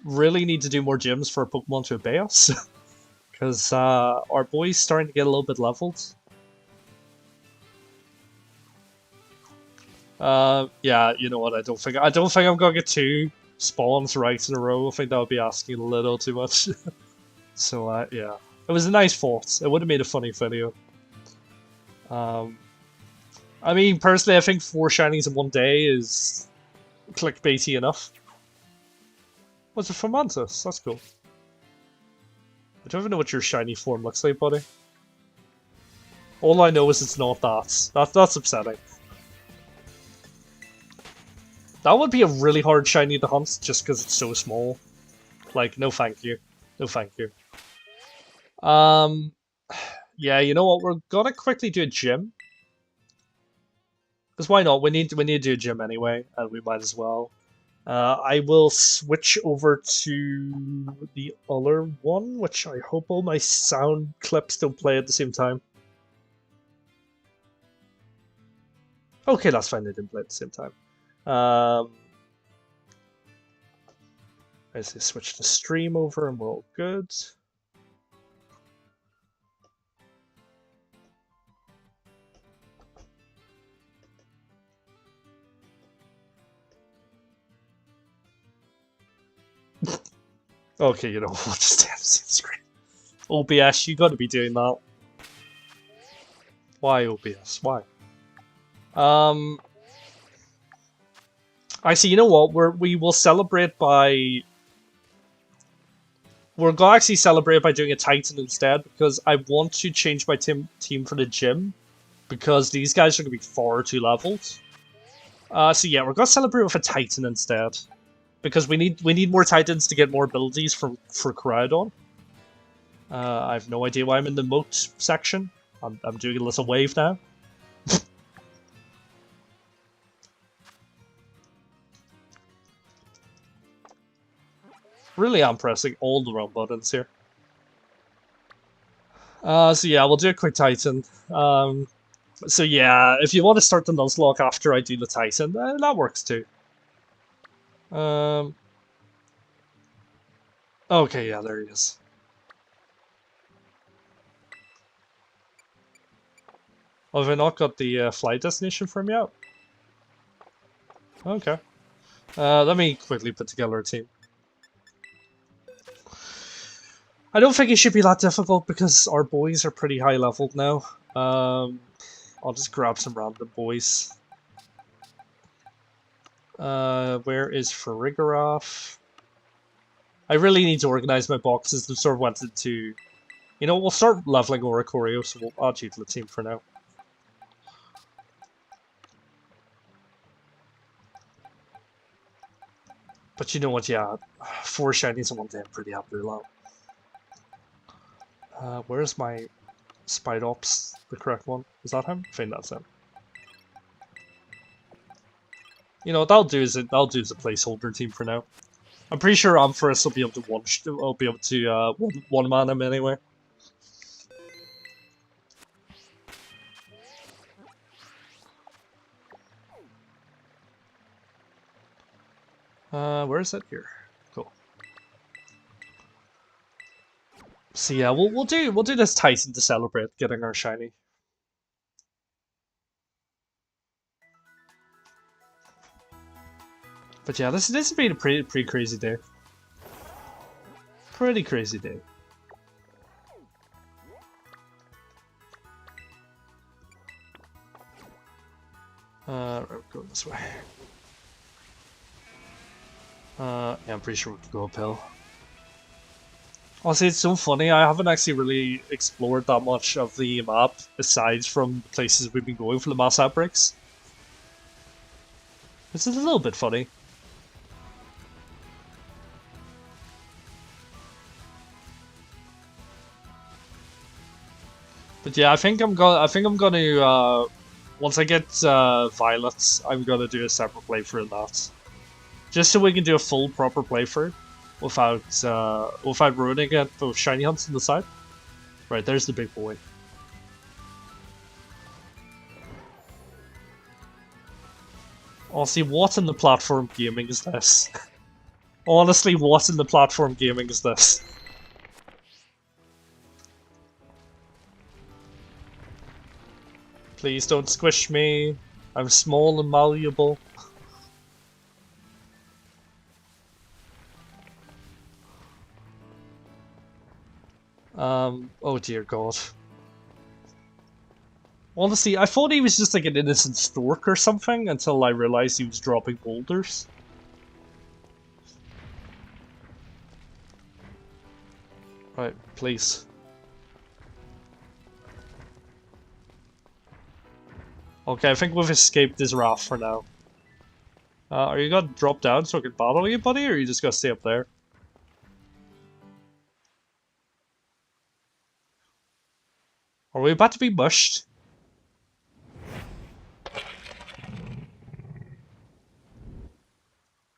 really need to do more gyms for Pokemon to obey us. Because our boy's starting to get a little bit leveled. Yeah, you know what, I don't think I'm gonna get 2 spawns right in a row. I think that would be asking a little too much. So, yeah. It was a nice fort. It would have made a funny video. I mean, personally, I think 4 shinies in one day is clickbaity enough. What's it for Mantis? That's cool. I don't even know what your shiny form looks like, buddy. All I know is it's not that. That's upsetting. That would be a really hard shiny to hunt, just because it's so small. Like, no thank you. No thank you. Yeah, you know what? We're gonna quickly do a gym. Because why not? We need to do a gym anyway, and we might as well. I will switch over to the other one, which I hope all my sound clips don't play at the same time. Okay, that's fine. They didn't play at the same time. I say switch the stream over, and we're all good. Okay, you know, we'll just stay on the same screen. OBS, you gotta be doing that. Why OBS? Why? I see, you know what? We will celebrate by... We're gonna actually celebrate by doing a Titan instead, because I want to change my team for the gym, because these guys are gonna be far too leveled. So yeah, we're gonna celebrate with a Titan instead. Because we need more Titans to get more abilities for Cryoudon. I have no idea why I'm in the moat section. I'm doing a little wave now. Really am pressing all the wrong buttons here. So yeah, we'll do a quick Titan. So yeah, if you want to start the Nuzlocke after I do the Titan, that works too. Okay, yeah, there he is. Oh, have I not got the flight destination for him yet? Okay. Let me quickly put together a team. I don't think it should be that difficult because our boys are pretty high leveled now. I'll just grab some random boys. Where is Farigiraf? I really need to organize my boxes and sort of wanted to... You know, we'll start leveling Oricorio, so we'll add you to the team for now. But you know what, yeah, 4 shinies in one day, I'm pretty happy with that. Where's my Spidops, the correct one? Is that him? I think that's him. You know what that'll do is a placeholder team for now. I'm pretty sure Ampharis will be able to one man him anyway. Where is it here? Cool. So yeah, we'll do this Titan to celebrate getting our shiny. But yeah, this has been a pretty crazy day. Pretty crazy day. We're going this way. Yeah, I'm pretty sure we can go uphill. Honestly, it's so funny, I haven't actually really explored that much of the map, aside from the places we've been going for the Mass Outbreaks. It's a little bit funny. But yeah, I think I'm gonna once I get Violets, I'm gonna do a separate playthrough of that. Just so we can do a full proper playthrough without ruining it with shiny hunts on the side. Right, there's the big boy. Honestly, what in the platform gaming is this? Honestly, what in the platform gaming is this? Please don't squish me. I'm small and malleable. Oh dear god. Honestly, I thought he was just like an innocent stork or something until I realized he was dropping boulders. Right, please. Okay, I think we've escaped his wrath for now. Are you gonna drop down so I can battle you, buddy, or are you just gonna stay up there? Are we about to be mushed?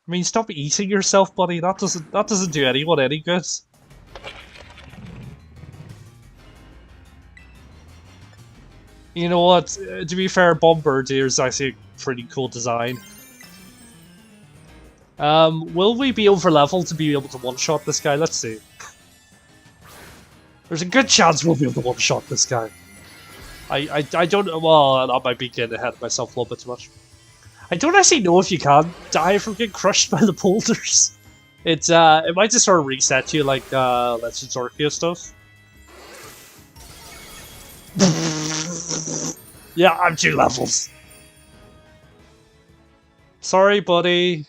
I mean, stop eating yourself, buddy. That doesn't do anyone any good. You know what? To be fair, Bombardier is actually a pretty cool design. Will we be over leveled to be able to one-shot this guy? Let's see. There's a good chance we'll be able to one-shot this guy. I don't know. Well, I might be getting ahead of myself a little bit too much. I don't actually know if you can die from getting crushed by the boulders. It might just sort of reset you like Legends Arceus stuff. Yeah, I'm 2 levels. Sorry, buddy.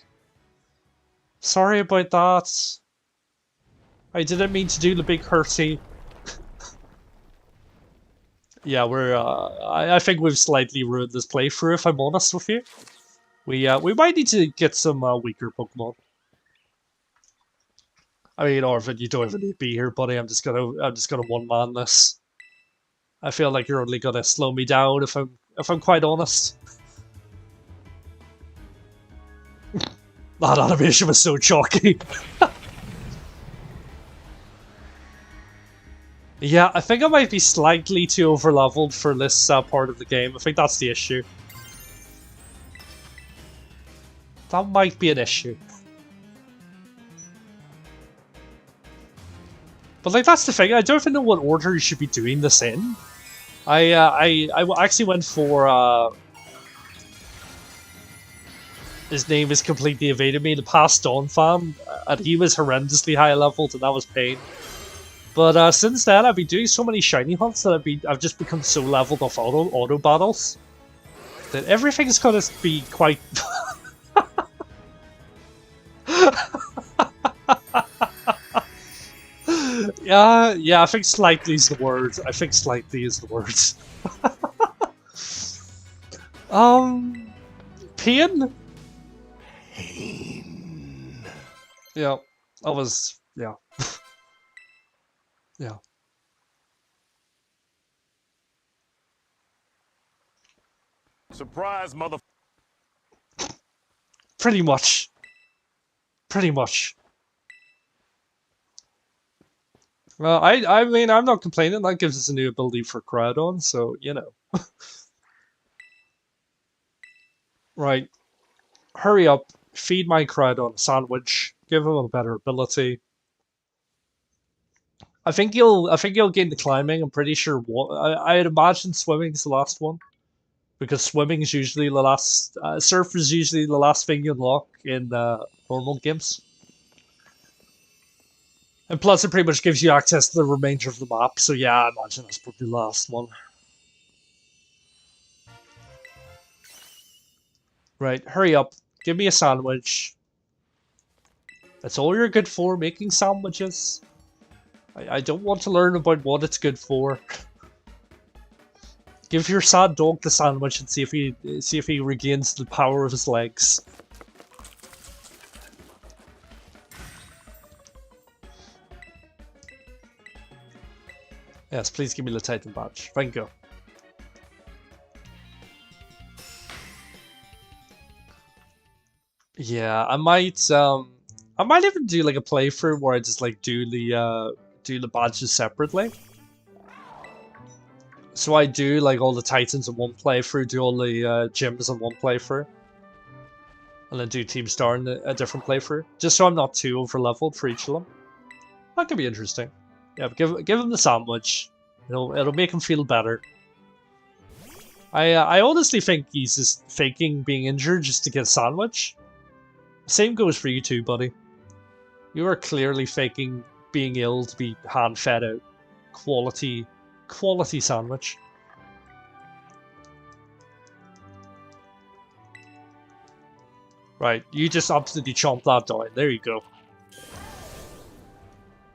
Sorry about that. I didn't mean to do the big hurty. Yeah, we're. I think we've slightly ruined this playthrough. If I'm honest with you, we might need to get some weaker Pokemon. I mean, Orvin, you don't even need to be here, buddy. I'm just gonna one-man this. I feel like you're only gonna slow me down if I'm quite honest. That animation was so chalky. Yeah, I think I might be slightly too overleveled for this part of the game. I think that's the issue. That might be an issue. But like, that's the thing. I don't even know what order you should be doing this in. I actually went for his name is completely evaded me. The past Dawn fan, and he was horrendously high leveled, and that was pain. But since then, I've been doing so many shiny hunts that I've just become so leveled off auto battles that everything's gonna be quite. Yeah, I think slightly is the word. I think slightly is the word. Pain? Pain. Yeah, that was, yeah. Yeah. Surprise, mother. Pretty much. Pretty much. Well, I mean, I'm not complaining. That gives us a new ability for Crowdon, so, you know. Right. Hurry up. Feed my Crowdon a sandwich. Give him a better ability. I think you'll gain the climbing. I'm pretty sure. I'd imagine swimming's the last one, because swimming is usually the last. Surf is usually the last thing you unlock in normal games. And plus, it pretty much gives you access to the remainder of the map. So yeah, I imagine that's probably the last one. Right, hurry up. Give me a sandwich. That's all you're good for, making sandwiches. I don't want to learn about what it's good for. Give your sad dog the sandwich and see if he regains the power of his legs. Yes, please give me the Titan badge. Thank you. Yeah, I might even do like a playthrough where I just like do the badges separately. So I do like all the Titans in one playthrough, do all the gyms in one playthrough, and then do Team Star in a different playthrough, just so I'm not too over leveled for each of them. That could be interesting. Yeah, but give him the sandwich. It'll make him feel better. I honestly think he's just faking being injured just to get a sandwich. Same goes for you too, buddy. You are clearly faking being ill to be hand-fed out quality sandwich. Right, you just absolutely chomp that down. There you go.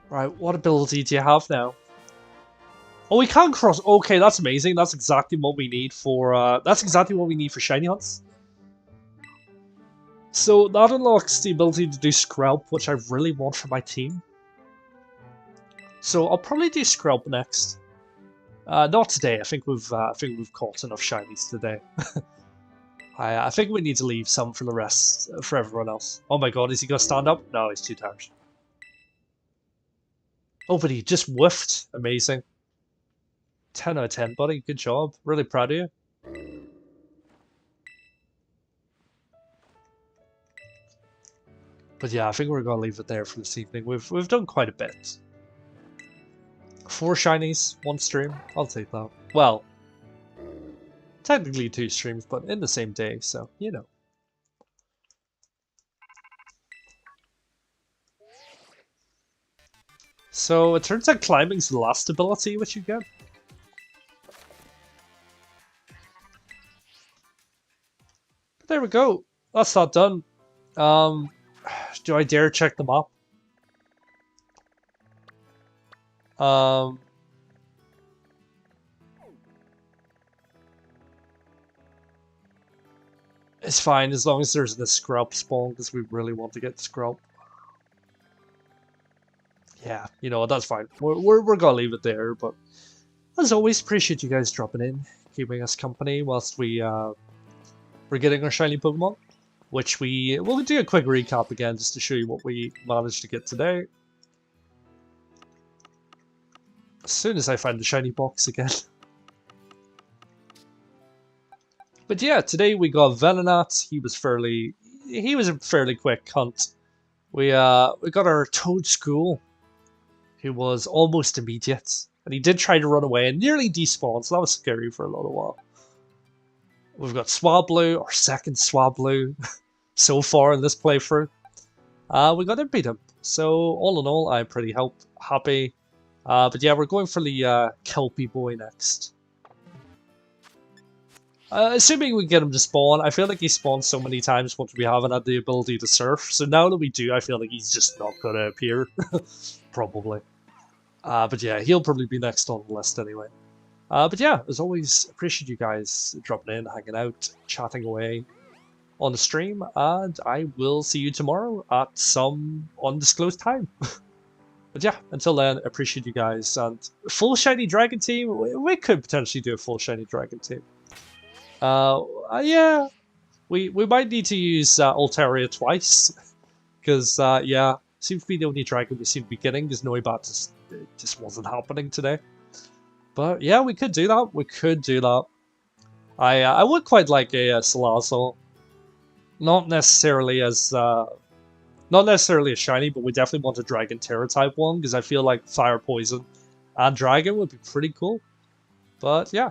Right, what ability do you have now? Oh, we can cross. Okay, that's amazing. That's exactly what we need for. That's exactly what we need for shiny hunts. So that unlocks the ability to do Scrub, which I really want for my team. So I'll probably do Scrub next. Not today. I think we've caught enough shinies today. I think we need to leave some for the rest, for everyone else. Oh my god, is he gonna stand up? No, he's too tired. Oh, but he just whiffed. Amazing. 10 out of 10, buddy. Good job. Really proud of you. But yeah, I think we're gonna leave it there for this evening. We've done quite a bit. 4 shinies, 1 stream. I'll take that. Well, technically 2 streams, but in the same day, so you know. So it turns out climbing's the last ability which you get. But there we go. That's that done. Do I dare check the map? It's fine as long as there's the scrub spawn, because we really want to get scrub. Yeah, you know what, that's fine. We're gonna leave it there, but as always, appreciate you guys dropping in, keeping us company whilst we're getting our shiny Pokemon, which we'll do a quick recap again just to show you what we managed to get today. As soon as I find the shiny box again. But yeah, today we got Venonat. He was a fairly quick hunt. We got our Toad School, who was almost immediate, and he did try to run away and nearly despawned, so that was scary for a little while. We've got Swablu, our second Swablu so far in this playthrough. We got him beat him, so all in all, I'm pretty happy. But yeah, we're going for the Kelpie boy next. Assuming we get him to spawn, I feel like he spawned so many times once we haven't had the ability to surf, so now that we do, I feel like he's just not going to appear. Probably. But yeah, he'll probably be next on the list anyway. But yeah, as always, appreciate you guys dropping in, hanging out, chatting away on the stream, and I will see you tomorrow at some undisclosed time. But yeah, until then, appreciate you guys, and full shiny dragon team, we could potentially do a full shiny dragon team. Yeah, we might need to use Altaria twice, because yeah, seems to be the only dragon we seem to be getting, because Noibat just wasn't happening today. But yeah, we could do that. We could do that. I would quite like a Salazzle. Not necessarily a shiny, but we definitely want a Dragon Terra type one, because I feel like Fire Poison and Dragon would be pretty cool. But yeah.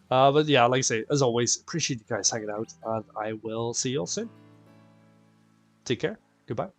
But yeah, like I say, as always, appreciate you guys hanging out, and I will see you all soon. Take care. Goodbye.